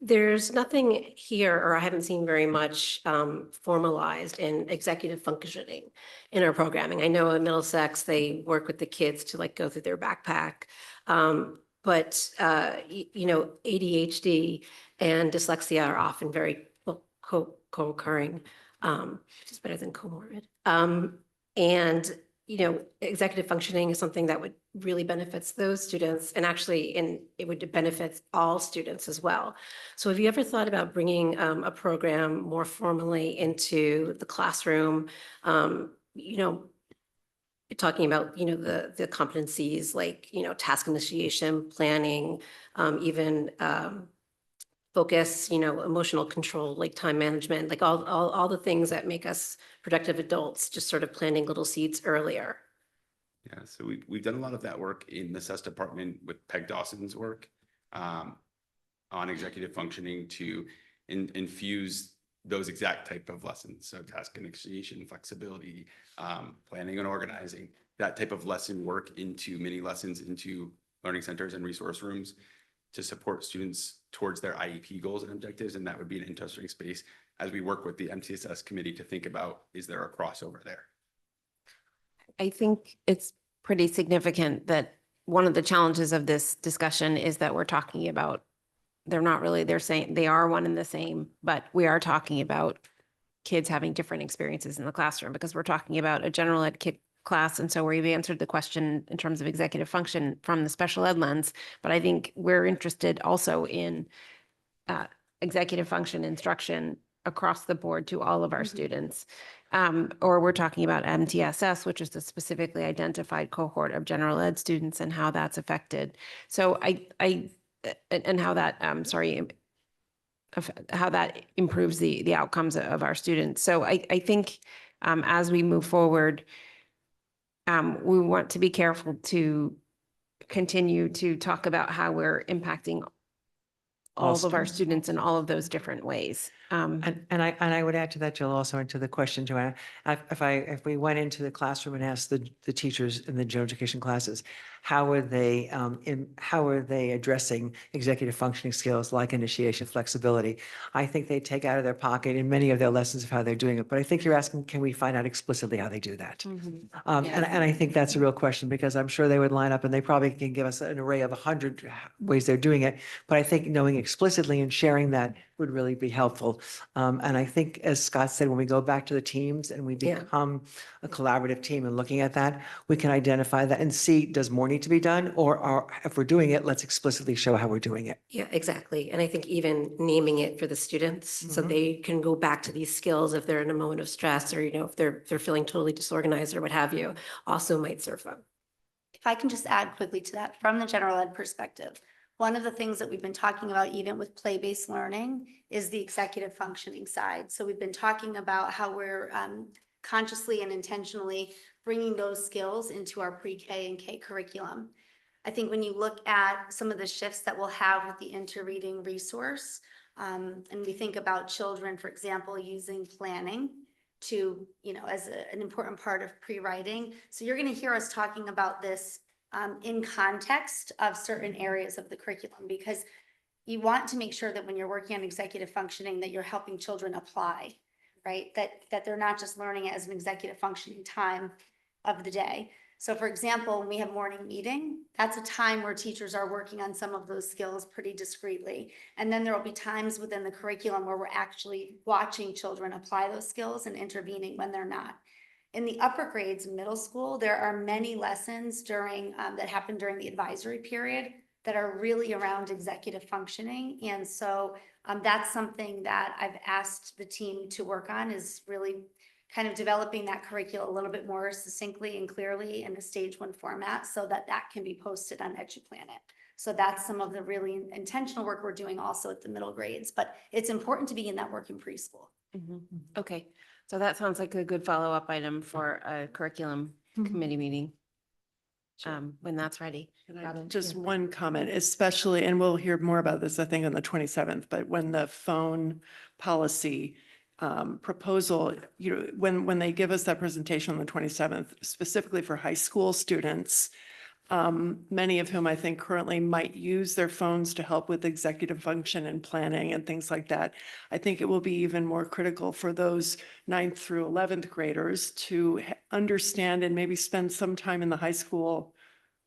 There's nothing here, or I haven't seen very much formalized in executive functioning in our programming. I know in Middlesex, they work with the kids to go through their backpack. But ADHD and dyslexia are often very co-occurring, which is better than comorbid. And executive functioning is something that would really benefits those students, and actually, it would benefit all students as well. So have you ever thought about bringing a program more formally into the classroom? Talking about, the competencies like, task initiation, planning, even focus, emotional control, like time management, like all the things that make us productive adults, just sort of planting little seeds earlier. Yeah, so we've done a lot of that work in the SES department with Peg Dawson's work on executive functioning to infuse those exact type of lessons. So task initiation, flexibility, planning and organizing, that type of lesson work into mini lessons, into learning centers and resource rooms to support students towards their IEP goals and objectives. And that would be an interesting space as we work with the MTSS committee to think about, is there a crossover there? I think it's pretty significant that one of the challenges of this discussion is that we're talking about, they're saying they are one and the same, but we are talking about kids having different experiences in the classroom because we're talking about a general ed kid class. And so we've answered the question in terms of executive function from the special ed lens, but I think we're interested also in executive function instruction across the board to all of our students. Or we're talking about MTSS, which is the specifically identified cohort of general ed students and how that's affected. So and how that, how that improves the outcomes of our students. So I think as we move forward, we want to be careful to continue to talk about how we're impacting all of our students in all of those different ways. And I would add to that, Jill, also into the question, Joanna, if we went into the classroom and asked the teachers in the general education classes, how are they addressing executive functioning skills like initiation, flexibility? I think they take out of their pocket in many of their lessons of how they're doing it. But I think you're asking, can we find out explicitly how they do that? And I think that's a real question, because I'm sure they would line up and they probably can give us an array of 100 ways they're doing it. But I think knowing explicitly and sharing that would really be helpful. And I think, as Scott said, when we go back to the teams and we Yeah. become a collaborative team and looking at that, we can identify that and see, does more need to be done? Or if we're doing it, let's explicitly show how we're doing it. Yeah, exactly. And I think even naming it for the students so Mhm. they can go back to these skills if they're in a moment of stress, or, if they're feeling totally disorganized or what have you, also might serve them. If I can just add quickly to that, from the general ed perspective, One of the things that we've been talking about, even with play-based learning, is the executive functioning side. So we've been talking about how we're consciously and intentionally bringing those skills into our pre-K and K curriculum. I think when you look at some of the shifts that we'll have with the interreading resource, and we think about children, for example, using planning to, as an important part of pre-writing. So you're going to hear us talking about this in context of certain areas of the curriculum, because you want to make sure that when you're working on executive functioning, that you're helping children apply, right? That they're not just learning it as an executive functioning time of the day. So for example, when we have morning meeting, that's a time where teachers are working on some of those skills pretty discreetly. And then there will be times within the curriculum where we're actually watching children apply those skills and intervening when they're not. In the upper grades, middle school, there are many lessons that happen during the advisory period that are really around executive functioning. And so that's something that I've asked the team to work on, is really kind of developing that curriculum a little bit more succinctly and clearly in a stage 1 format, so that can be posted on EduPlanet. So that's some of the really intentional work we're doing also at the middle grades, but it's important to be in that work in preschool. Okay, so that sounds like a good follow-up item for a curriculum committee meeting. When that's ready. Robin? Just one comment, especially, and we'll hear more about this, I think, on the 27th, but when the phone policy proposal, when they give us that presentation on the 27th, specifically for high school students, many of whom I think currently might use their phones to help with executive function and planning and things like that. I think it will be even more critical for those 9th through 11th graders to understand and maybe spend some time in the high school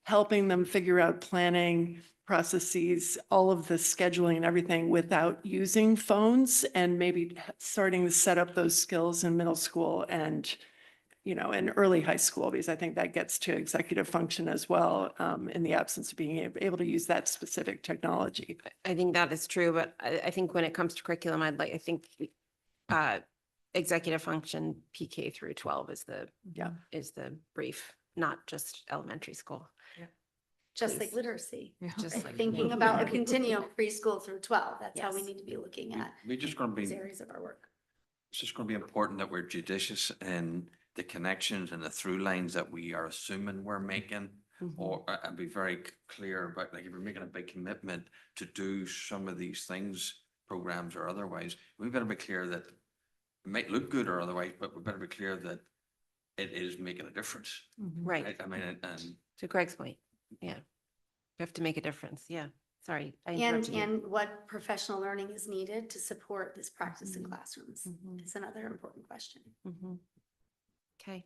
helping them figure out planning processes, all of the scheduling and everything without using phones, and maybe starting to set up those skills in middle school and in early high school, because I think that gets to executive function as well, in the absence of being able to use that specific technology. I think that is true, but I think when it comes to curriculum, I think executive function PK through 12 is the brief, not just elementary school. Just like literacy. Just like Thinking about a continuum preschool through 12. That's how we Yes. need to be looking at We're just going to these be, areas of our work. it's just going to be important that we're judicious in the connections and the through lines that we are assuming we're making, or and be very clear about, like, if we're making a big commitment to do some of these things, programs or otherwise, we've got to be clear that it might look good or otherwise, but we've got to be clear that it is making a difference. Right, I mean, and to Greg's point, yeah. We have to make a difference, yeah. Sorry, I And, interrupted you. and what professional learning is needed to support this practice in classrooms is another important question. Okay.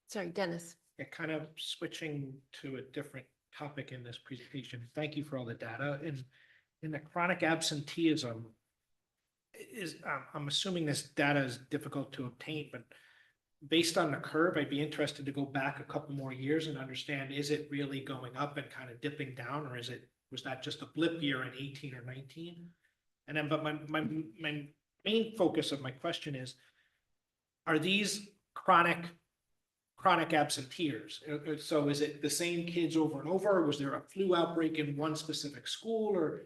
Sorry, Dennis. Yeah, kind of switching to a different topic in this presentation. Thank you for all the data. In the chronic absenteeism, I'm assuming this data is difficult to obtain, but based on the curve, I'd be interested to go back a couple more years and understand, is it really going up and kind of dipping down, or was that just a blip year in 18 or 19? And then, but my main focus of my question is, are these chronic absenteers? So is it the same kids over and over? Or was there a flu outbreak in one specific school? Or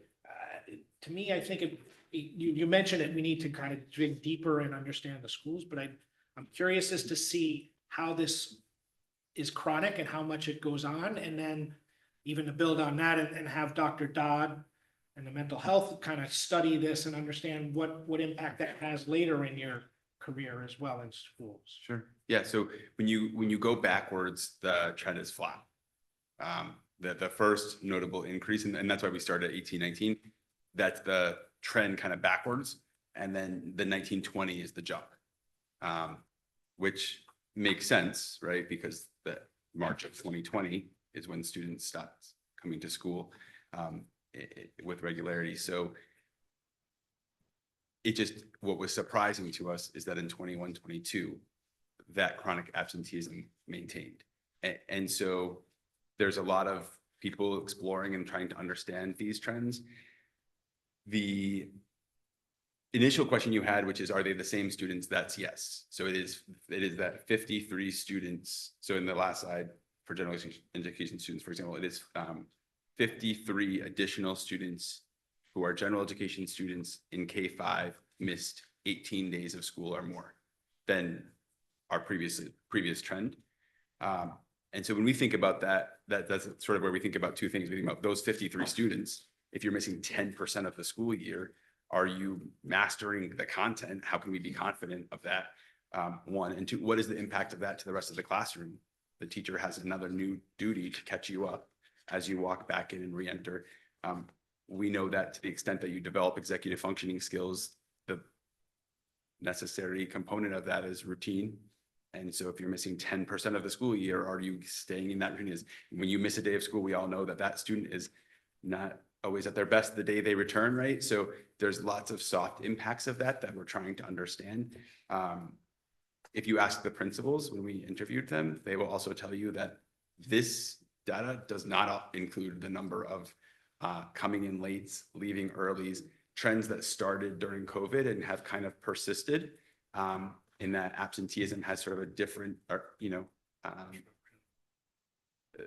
to me, I think you mentioned it, we need to kind of dig deeper and understand the schools, but I'm curious as to see how this is chronic and how much it goes on. And then even to build on that and have Dr. Dodd and the mental health kind of study this and understand what impact that has later in your career as well in schools. Sure. Yeah. So when you go backwards, the trend is flat. The first notable increase, and that's why we started at 1819, that's the trend kind of backwards. And then the 1920 is the jump, which makes sense, right? Because the March of 2020 is when students stopped coming to school with regularity. So what was surprising to us is that in 21, 22, that chronic absenteeism maintained. And so there's a lot of people exploring and trying to understand these trends. The initial question you had, which is, are they the same students? That's yes. So it is that 53 students. So in the last slide, for general education students, for example, it is 53 additional students who are general education students in K-5 missed 18 days of school or more than our previous trend. And so when we think about that's sort of where we think about two things. We think about those 53 students. If you're missing 10% of the school year, are you mastering the content? How can we be confident of that? One, and two, what is the impact of that to the rest of the classroom? The teacher has another new duty to catch you up as you walk back in and re-enter. We know that to the extent that you develop executive functioning skills, the necessary component of that is routine. And so if you're missing 10% of the school year, are you staying in that routine? When you miss a day of school, we all know that that student is not always at their best the day they return, right? So there's lots of soft impacts of that we're trying to understand. If you ask the principals when we interviewed them, they will also tell you that this data does not include the number of coming in late, leaving early, trends that started during COVID and have kind of persisted, in that absenteeism has sort of a different,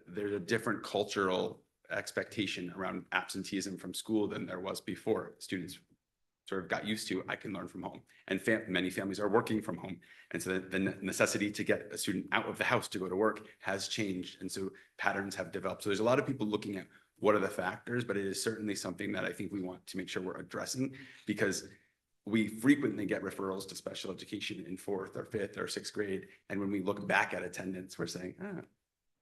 there's a different cultural expectation around absenteeism from school than there was before. Students sort of got used to, I can learn from home. And many families are working from home. And so the necessity to get a student out of the house to go to work has changed. And so patterns have developed. So there's a lot of people looking at what are the factors, but it is certainly something that I think we want to make sure we're addressing, because we frequently get referrals to special education in 4th or 5th or 6th grade. And when we look back at attendance, we're saying,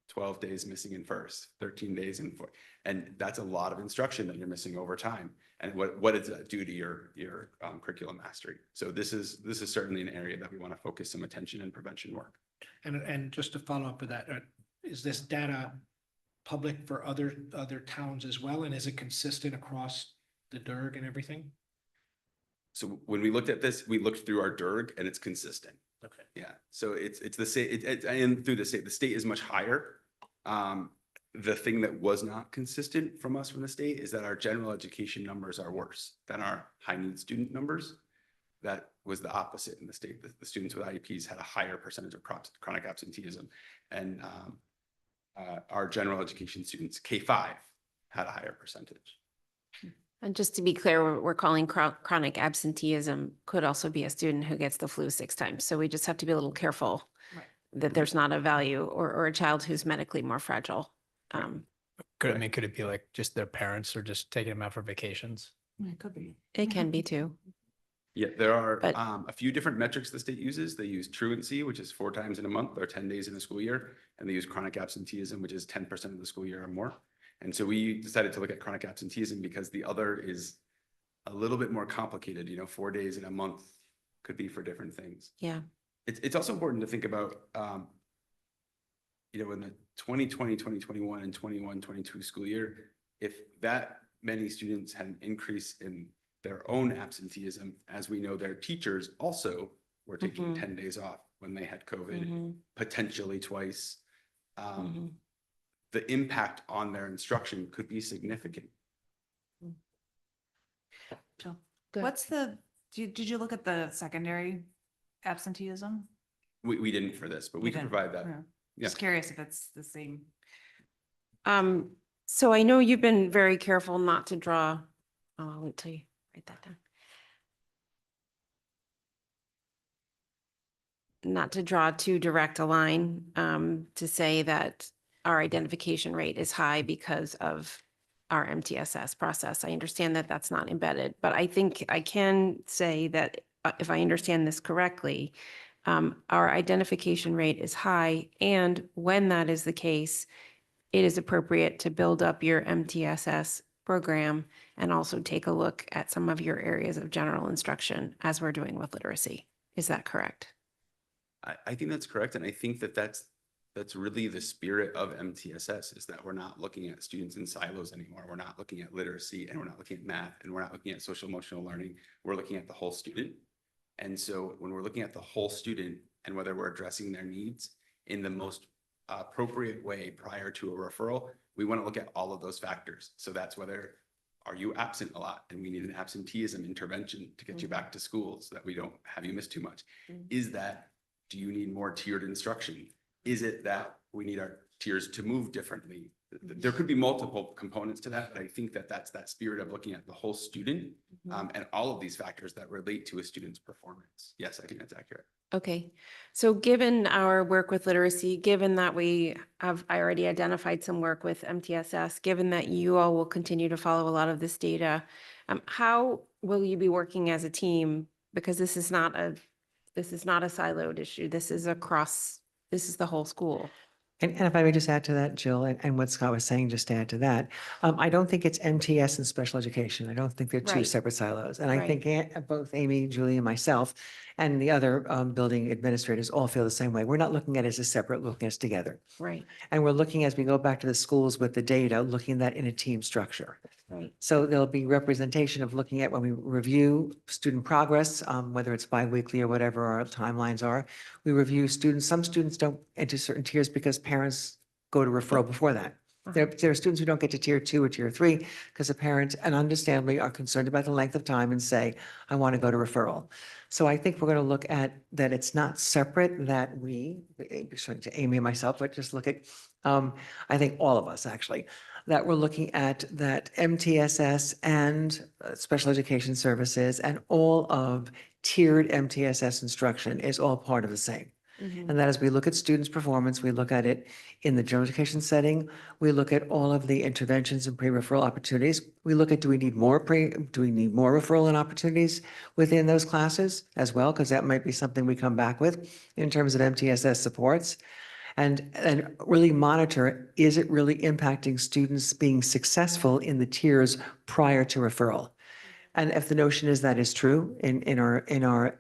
12 days missing in 1st, 13 days in 4th. And that's a lot of instruction that you're missing over time. And what does that do to your curriculum mastery? So this is certainly an area that we want to focus some attention and prevention work. And just to follow up with that, is this data public for other towns as well? And is it consistent across the DERG and everything? So when we looked at this, we looked through our DERG and it's consistent. Okay. Yeah, so it's the same, and through the state is much higher. The thing that was not consistent from the state is that our general education numbers are worse than our high need student numbers. That was the opposite in the state. The students with IEPs had a higher percentage of chronic absenteeism. And our general education students, K-5, had a higher percentage. And just to be clear, we're calling chronic absenteeism could also be a student who gets the flu 6 times. So we just have to be a little careful that there's not a value or a child who's medically more fragile. Could it be like just their parents are just taking them out for vacations? It could be. It can be too. Yeah, there are a few different metrics the state uses. They use truancy, which is 4 times in a month or 10 days in a school year. And they use chronic absenteeism, which is 10% of the school year or more. And so we decided to look at chronic absenteeism because the other is a little bit more complicated. 4 days in a month could be for different things. Yeah. It's also important to think about, in the 2020, 2021 and 21, 22 school year, if that many students had an increase in their own absenteeism, as we know, their teachers also were taking 10 days off when they had COVID, potentially twice. The impact on their instruction could be significant. Jill, Good. did you look at the secondary absenteeism? We didn't for this, but we You can didn't? provide that. Yeah. Yeah. Just curious if it's the same. So I know you've been very careful not to draw, I'll wait till you write that down. Not to draw too direct a line, to say that our identification rate is high because of our MTSS process. I understand that that's not embedded, but I think I can say that if I understand this correctly, our identification rate is high. And when that is the case, it is appropriate to build up your MTSS program and also take a look at some of your areas of general instruction as we're doing with literacy. Is that correct? I think that's correct. And I think that's really the spirit of MTSS, is that we're not looking at students in silos anymore. We're not looking at literacy, and we're not looking at math, and we're not looking at social emotional learning. We're looking at the whole student. And so when we're looking at the whole student and whether we're addressing their needs in the most appropriate way prior to a referral, we want to look at all of those factors. So that's whether, are you absent a lot and we need an absenteeism intervention to get you back to school so that we don't have you miss too much? Is that, do you need more tiered instruction? Is it that we need our tiers to move differently. There could be multiple components to that, but I think that that's that spirit of looking at the whole student and all of these factors that relate to a student's performance. Yes, I think that's accurate. Okay, so given our work with literacy, given that I already identified some work with MTSS, given that you all will continue to follow a lot of this data, how will you be working as a team? Because this is not a siloed issue. This is the whole school. And if I may just add to that, Jill, and what Scott was saying, just to add to that, I don't think it's MTS and special education. I don't think they're two Right. separate silos. And I Right. think both Amy, Julie, and myself, and the other building administrators all feel the same way. We're not looking at it as a separate, looking at it together. Right, And we're looking, as we go back to the schools with the data, looking at that in a team structure. right. So there'll be representation of looking at when we review student progress, whether it's biweekly or whatever our timelines are. We review students. Some students don't enter certain tiers because parents go to referral before that. There are students who don't get to tier 2 or tier 3 because the parents, and understandably, are concerned about the length of time and say, I want to go to referral. So I think we're going to look at that it's not separate, that we, to Amy and myself, but just look at, I think all of us actually, that we're looking at that MTSS and special education services and all of tiered MTSS instruction is all part of the same. And that as we look at students' performance, we look at it in the general education setting. We look at all of the interventions and pre-referral opportunities. We look at, do we need more referral and opportunities within those classes as well? Because that might be something we come back with in terms of MTSS supports. And really monitor, is it really impacting students being successful in the tiers prior to referral? And if the notion is that is true in our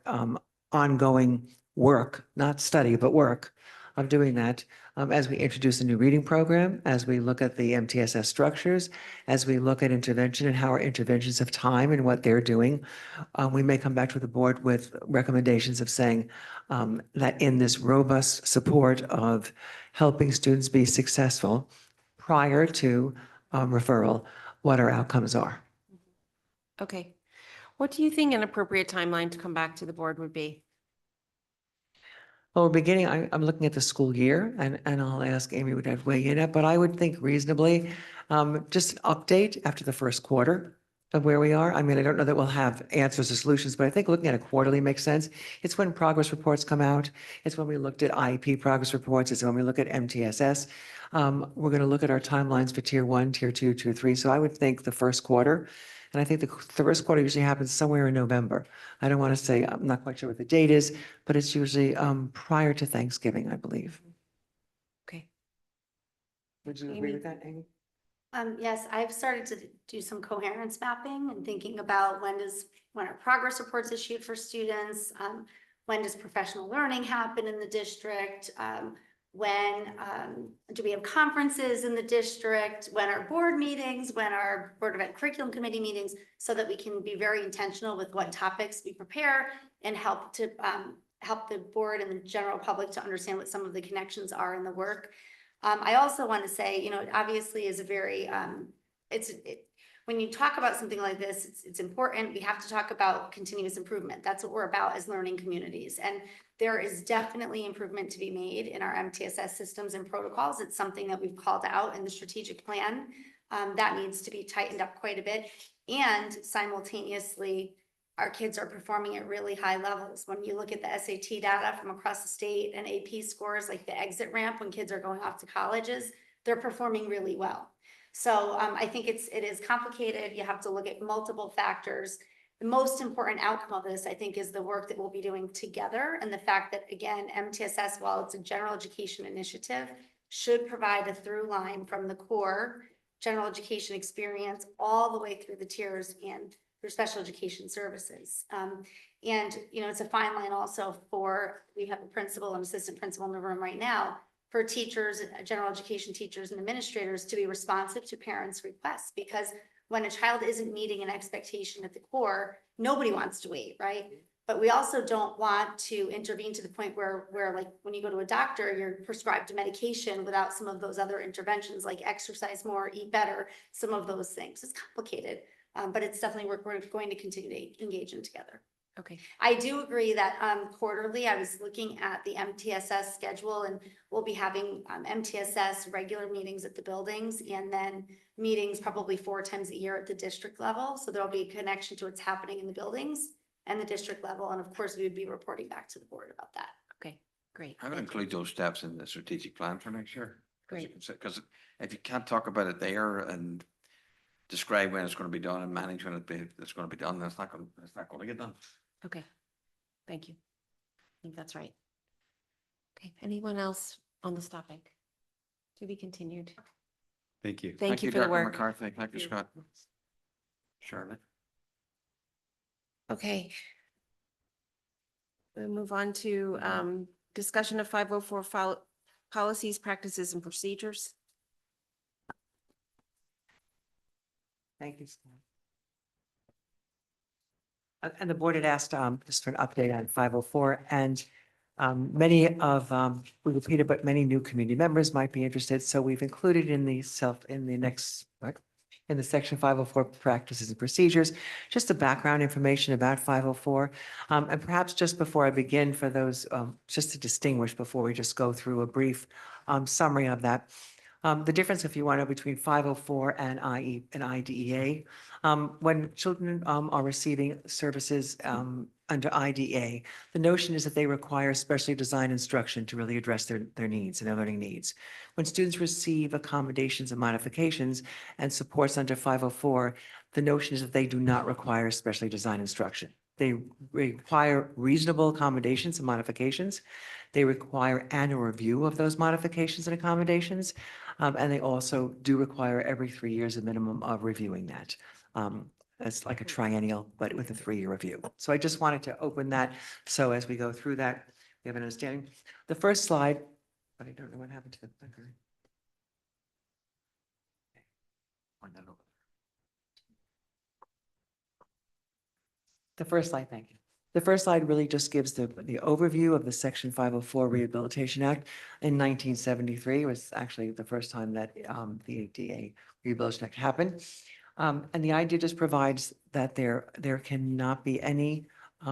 ongoing work, not study, but work of doing that, as we introduce a new reading program, as we look at the MTSS structures, as we look at intervention and how our interventions have time and what they're doing, we may come back to the board with recommendations of saying that in this robust support of helping students be successful prior to referral, what our outcomes are. Okay. What do you think an appropriate timeline to come back to the board would be? Well, beginning, I'm looking at the school year and I'll ask Amy would have to weigh in at, but I would think reasonably, just an update after the first quarter of where we are. I mean, I don't know that we'll have answers or solutions, but I think looking at a quarterly makes sense. It's when progress reports come out. It's when we looked at IEP progress reports. It's when we look at MTSS. We're going to look at our timelines for tier 1, tier 2, tier 3. So I would think the first quarter. And I think the first quarter usually happens somewhere in November. I don't want to say, I'm not quite sure what the date is, but it's usually prior to Thanksgiving, I believe. Okay. Would you agree with that, Amy? Yes, I've started to do some coherence mapping and thinking about when are progress reports issued for students? When does professional learning happen in the district? When do we have conferences in the district? When are board meetings? When are Board of Ed curriculum committee meetings? So that we can be very intentional with what topics we prepare and help the board and the general public to understand what some of the connections are in the work. I also want to say, it obviously is a very, when you talk about something like this, it's important. We have to talk about continuous improvement. That's what we're about as learning communities. And there is definitely improvement to be made in our MTSS systems and protocols. It's something that we've called out in the strategic plan. That needs to be tightened up quite a bit. And simultaneously, our kids are performing at really high levels. When you look at the SAT data from across the state and AP scores, like the exit ramp when kids are going off to colleges, they're performing really well. So I think it is complicated. You have to look at multiple factors. The most important outcome of this, I think, is the work that we'll be doing together and the fact that, again, MTSS, while it's a general education initiative, should provide a through line from the core general education experience all the way through the tiers and through special education services. And, it's a fine line also we have a principal and assistant principal in the room right now, for teachers, general education teachers and administrators to be responsive to parents' requests, because when a child isn't meeting an expectation at the core, nobody wants to wait, right? But we also don't want to intervene to the point where like when you go to a doctor, you're prescribed a medication without some of those other interventions like exercise more, eat better, some of those things. It's complicated, but it's definitely we're going to continue to engage in together. Okay. I do agree that quarterly, I was looking at the MTSS schedule and we'll be having MTSS regular meetings at the buildings and then meetings probably 4 times a year at the district level. So there'll be a connection to what's happening in the buildings and the district level. And of course, we would be reporting back to the board about that. Okay, great. I would Thank you. include those steps in the strategic plan for next year. Great. Because if you can't talk about it there and describe when it's going to be done and manage when it's going to be done, it's not going to get done. Okay, thank you. I think that's right. Okay, anyone else on this topic? To be continued. Thank you. Thank you for the Dr. work. McCarthy. Thank you, Scott. Charlotte. Okay. We'll move on to discussion of 504 policies, practices, and procedures. Thank you. Scott. And the board had asked just for an update on 504 and many of, we repeated, but many new community members might be interested. So we've included in the in the section 504 practices and procedures, just the background information about 504. And perhaps just before I begin for those, just to distinguish before we just go through a brief summary of that. The difference, if you want to, between 504 and IDEA, when children are receiving services under IDEA, the notion is that they require specially designed instruction to really address their needs and their learning needs. When students receive accommodations and modifications and supports under 504, the notion is that they do not require specially designed instruction. They require reasonable accommodations and modifications. They require annual review of those modifications and accommodations. And they also do require every 3 years a minimum of reviewing that. It's like a triennial, but with a 3-year review. So I just wanted to open that. So as we go through that, we have an understanding. The first slide, but I don't know what happened to the clicker. The first slide, thank you. The first slide really just gives the overview of the Section 504 Rehabilitation Act in 1973. It was actually the first time that the ADA Rehabilitation Act happened. And the idea just provides that there cannot be any,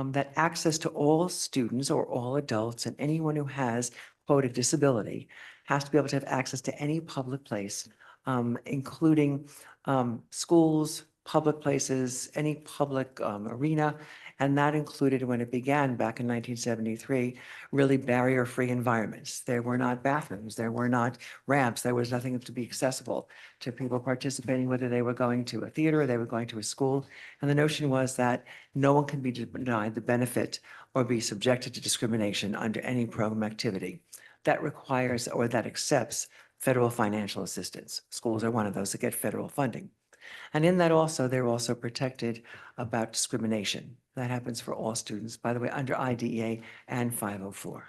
that access to all students or all adults and anyone who has, quote, a disability has to be able to have access to any public place, including schools, public places, any public arena. And that included, when it began back in 1973, really barrier-free environments. There were not bathrooms, there were not ramps, there was nothing to be accessible to people participating, whether they were going to a theater or they were going to a school. And the notion was that no one can be denied the benefit or be subjected to discrimination under any program activity that requires or that accepts federal financial assistance. Schools are one of those that get federal funding. And in that also, they're also protected about discrimination. That happens for all students, by the way, under IDEA and 504.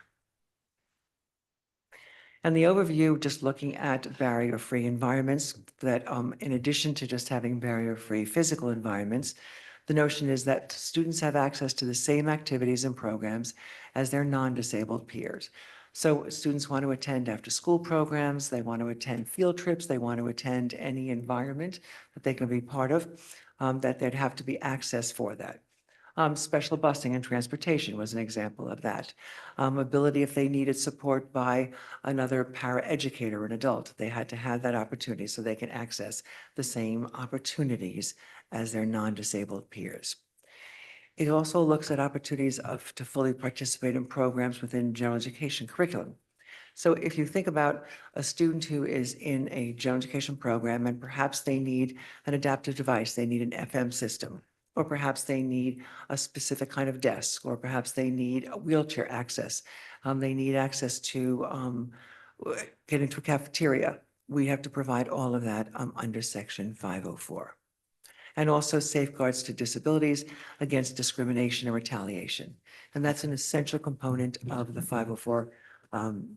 And the overview, just looking at barrier-free environments, that in addition to just having barrier-free physical environments, the notion is that students have access to the same activities and programs as their non-disabled peers. So students want to attend after-school programs, they want to attend field trips, they want to attend any environment that they can be part of, that there'd have to be access for that. Special busing and transportation was an example of that. Ability, if they needed support by another paraeducator, an adult, they had to have that opportunity so they can access the same opportunities as their non-disabled peers. It also looks at opportunities to fully participate in programs within general education curriculum. So if you think about a student who is in a general education program and perhaps they need an adaptive device, they need an FM system, or perhaps they need a specific kind of desk, or perhaps they need a wheelchair access. They need access to get into a cafeteria. We have to provide all of that under Section 504. And also safeguards to disabilities against discrimination and retaliation. And that's an essential component of the 504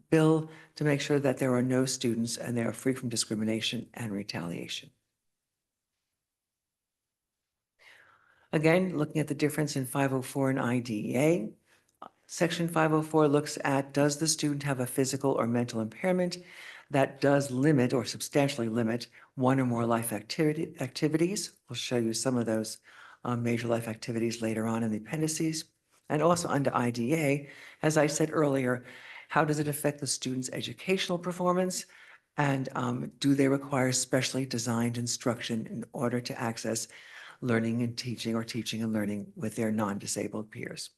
bill to make sure that there are no students and they are free from discrimination and retaliation. Again, looking at the difference in 504 and IDEA, Section 504 looks at, does the student have a physical or mental impairment that does limit or substantially limit one or more life activities? We'll show you some of those major life activities later on in the appendices. And also under IDA, as I said earlier, how does it affect the student's educational performance? And do they require specially designed instruction in order to access learning and teaching or teaching and learning with their non-disabled peers?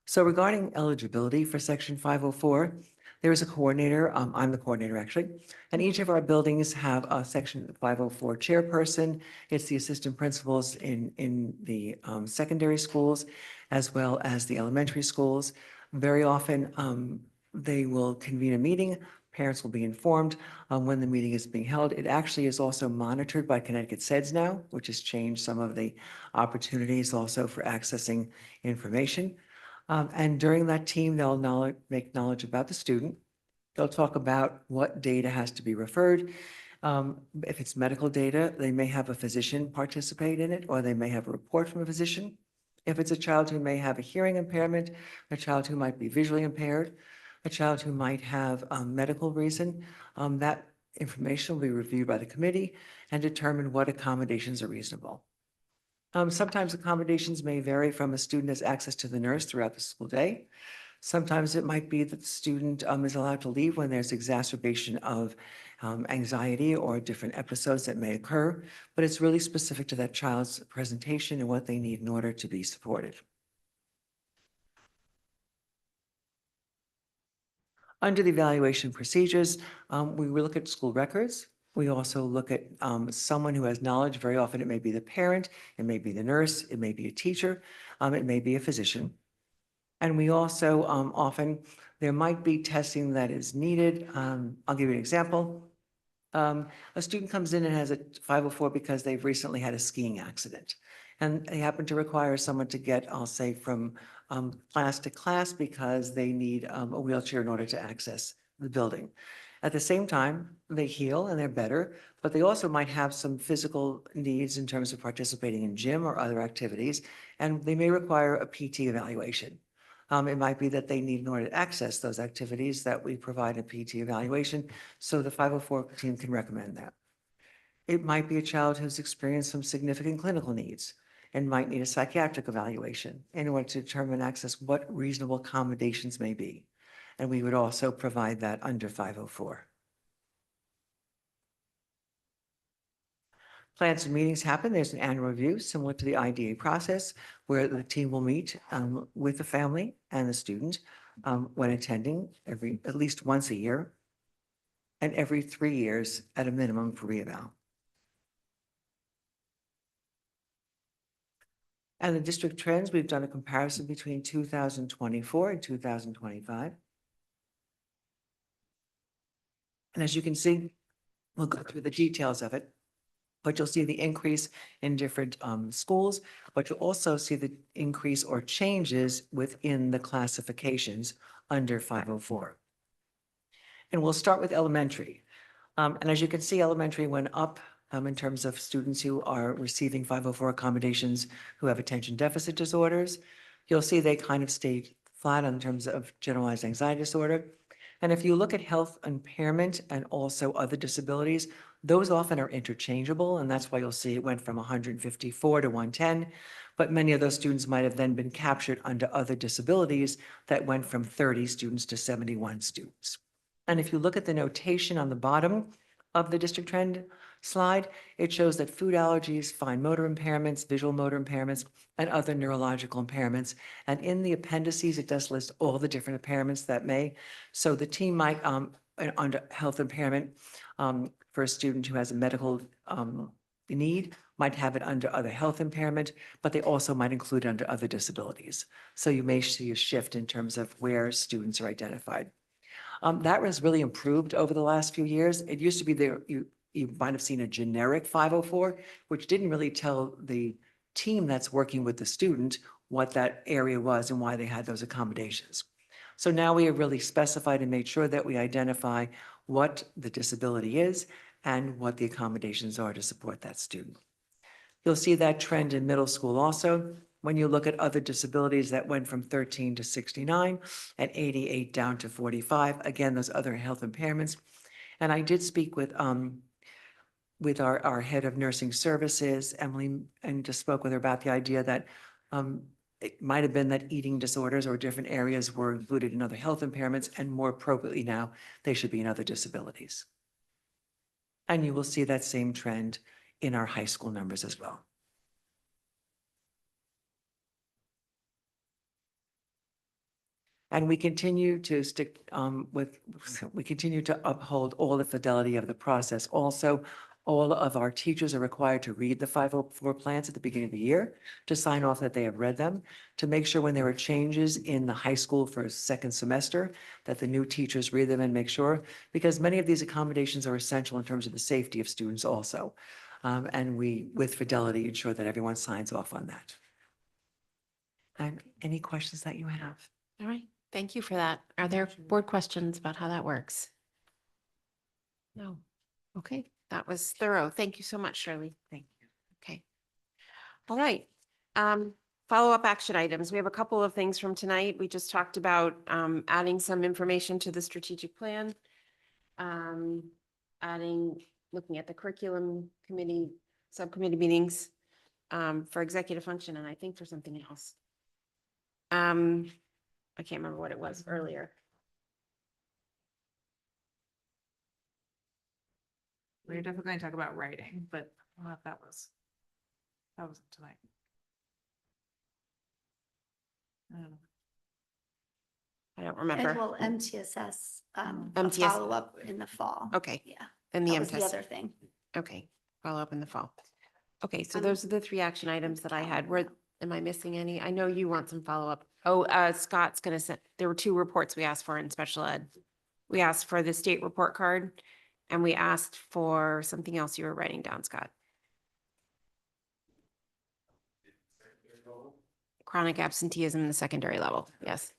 So regarding eligibility for Section 504, there is a coordinator. I'm the coordinator, actually. And each of our buildings have a Section 504 chairperson. It's the assistant principals in the secondary schools, as well as the elementary schools. Very often, they will convene a meeting. Parents will be informed when the meeting is being held. It actually is also monitored by Connecticut SEDS now, which has changed some of the opportunities also for accessing information. And during that team, they'll make knowledge about the student. They'll talk about what data has to be referred. If it's medical data, they may have a physician participate in it, or they may have a report from a physician. If it's a child who may have a hearing impairment, a child who might be visually impaired, a child who might have a medical reason, that information will be reviewed by the committee and determine what accommodations are reasonable. Sometimes accommodations may vary from a student has access to the nurse throughout the school day. Sometimes it might be that the student is allowed to leave when there's exacerbation of anxiety or different episodes that may occur, but it's really specific to that child's presentation and what they need in order to be supported. Under the evaluation procedures, we will look at school records. We also look at someone who has knowledge. Very often it may be the parent, it may be the nurse, it may be a teacher, it may be a physician. And we also often, there might be testing that is needed. I'll give you an example. A student comes in and has a 504 because they've recently had a skiing accident. And they happen to require someone to get, I'll say, from class to class because they need a wheelchair in order to access the building. At the same time, they heal and they're better, but they also might have some physical needs in terms of participating in gym or other activities, and they may require a PT evaluation. It might be that they need in order to access those activities that we provide a PT evaluation, so the 504 team can recommend that. It might be a child who's experienced some significant clinical needs and might need a psychiatric evaluation in order to determine access what reasonable accommodations may be. And we would also provide that under 504. Plans and meetings happen. There's an annual review similar to the IDA process where the team will meet with the family and the student when attending at least once a year and every 3 years at a minimum for reeval. And the district trends, we've done a comparison between 2024 and 2025. And as you can see, we'll go through the details of it, but you'll see the increase in different schools, but you'll also see the increase or changes within the classifications under 504. And we'll start with elementary. And as you can see, elementary went up in terms of students who are receiving 504 accommodations who have attention deficit disorders. You'll see they kind of stayed flat in terms of generalized anxiety disorder. And if you look at health impairment and also other disabilities, those often are interchangeable, and that's why you'll see it went from 154 to 110. But many of those students might have then been captured under other disabilities that went from 30 students to 71 students. And if you look at the notation on the bottom of the district trend slide, it shows that food allergies, fine motor impairments, visual motor impairments, and other neurological impairments. And in the appendices, it does list all the different impairments that may. So the team might, under health impairment, for a student who has a medical need, might have it under other health impairment, but they also might include it under other disabilities. So you may see a shift in terms of where students are identified. That was really improved over the last few years. It used to be there, you might have seen a generic 504, which didn't really tell the team that's working with the student what that area was and why they had those accommodations. So now we have really specified and made sure that we identify what the disability is and what the accommodations are to support that student. You'll see that trend in middle school also. When you look at other disabilities that went from 13 to 69 and 88 down to 45, again, those other health impairments. And I did speak with with our head of nursing services, Emily, and just spoke with her about the idea that it might have been that eating disorders or different areas were included in other health impairments, and more appropriately now, they should be in other disabilities. And you will see that same trend in our high school numbers as well. And we continue to stick we continue to uphold all the fidelity of the process. Also, all of our teachers are required to read the 504 plans at the beginning of the year, to sign off that they have read them, to make sure when there are changes in the high school for a second semester, that the new teachers read them and make sure, because many of these accommodations are essential in terms of the safety of students also. And we, with fidelity, ensure that everyone signs off on that. And any questions that you have? All right, thank you for that. Are there board questions about how that works? No. Okay, that was thorough. Thank you so much, Shirley. Thank you. Okay. All right. Follow-up action items. We have a couple of things from tonight. We just talked about adding some information to the strategic plan. Looking at the curriculum committee, subcommittee meetings for executive function, and I think for something else. I can't remember what it was earlier. We're definitely going to talk about writing, but I don't know if that was tonight. I don't know. I don't And remember. well, MTSS, a MTS follow-up in the fall. Okay. Yeah, And the that was the MTS. other thing. Okay, follow up in the fall. Okay, so Um, those are the three action items that I had. Am I missing any? I know you want some follow-up. Oh, Scott's gonna send, there were two reports we asked for in special ed. We asked for the state report card and we asked for something else you were writing down, Scott. Chronic absenteeism in the secondary level, yes.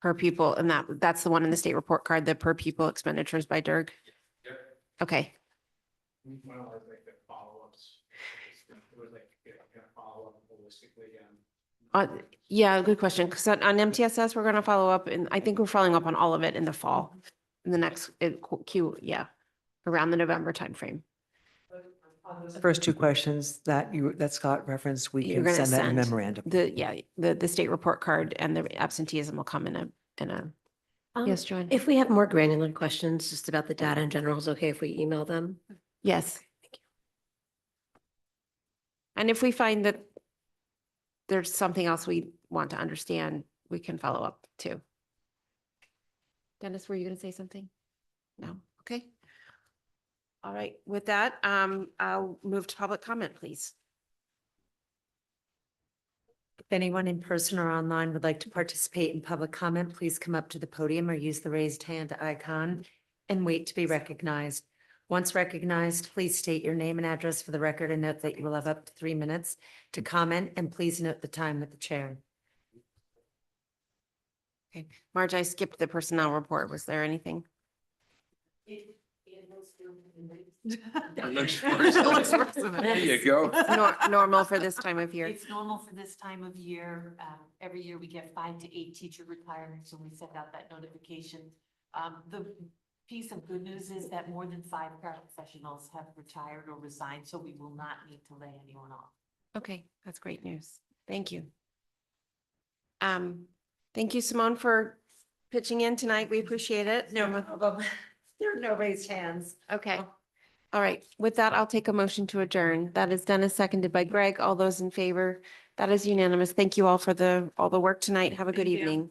Per pupil, and that's the one in the state report card, the per pupil expenditures by DIRG? Okay. Yeah, good question. Because on MTSS, we're going to follow up, and I think we're following up on all of it in the fall, in the next yeah, around the November timeframe. The first two questions that Scott referenced, we You're can gonna send that in send memorandum. The state report card and the absenteeism will come in a, yes, Joanne? If we have more granular questions just about the data in general, is it okay if we email them? Yes. And if we find that there's something else we want to understand, we can follow up too. Dennis, were you going to say something? No? Okay. All right, with that, I'll move to public comment, please. If anyone in person or online would like to participate in public comment, please come up to the podium or use the raised hand icon and wait to be recognized. Once recognized, please state your name and address for the record and note that you will have up to 3 minutes to comment, and please note the time with the chair. Okay, Marge, I skipped the personnel report. Was there anything? It looks worse. There you go. Normal for this time of year. It's normal for this time of year. Every year we get 5 to 8 teacher retirements, and we send out that notification. The piece of good news is that more than 5 paraprofessionals have retired or resigned, so we will not need to lay anyone off. Okay, that's great news. Thank you. Thank you, Simone, for pitching in tonight. We appreciate it. No problem. There are no raised hands. Okay. All right. With that, I'll take a motion to adjourn. That is Dennis, seconded by Greg. All those in favor? That is unanimous. Thank you all for all the work tonight. Have a good evening.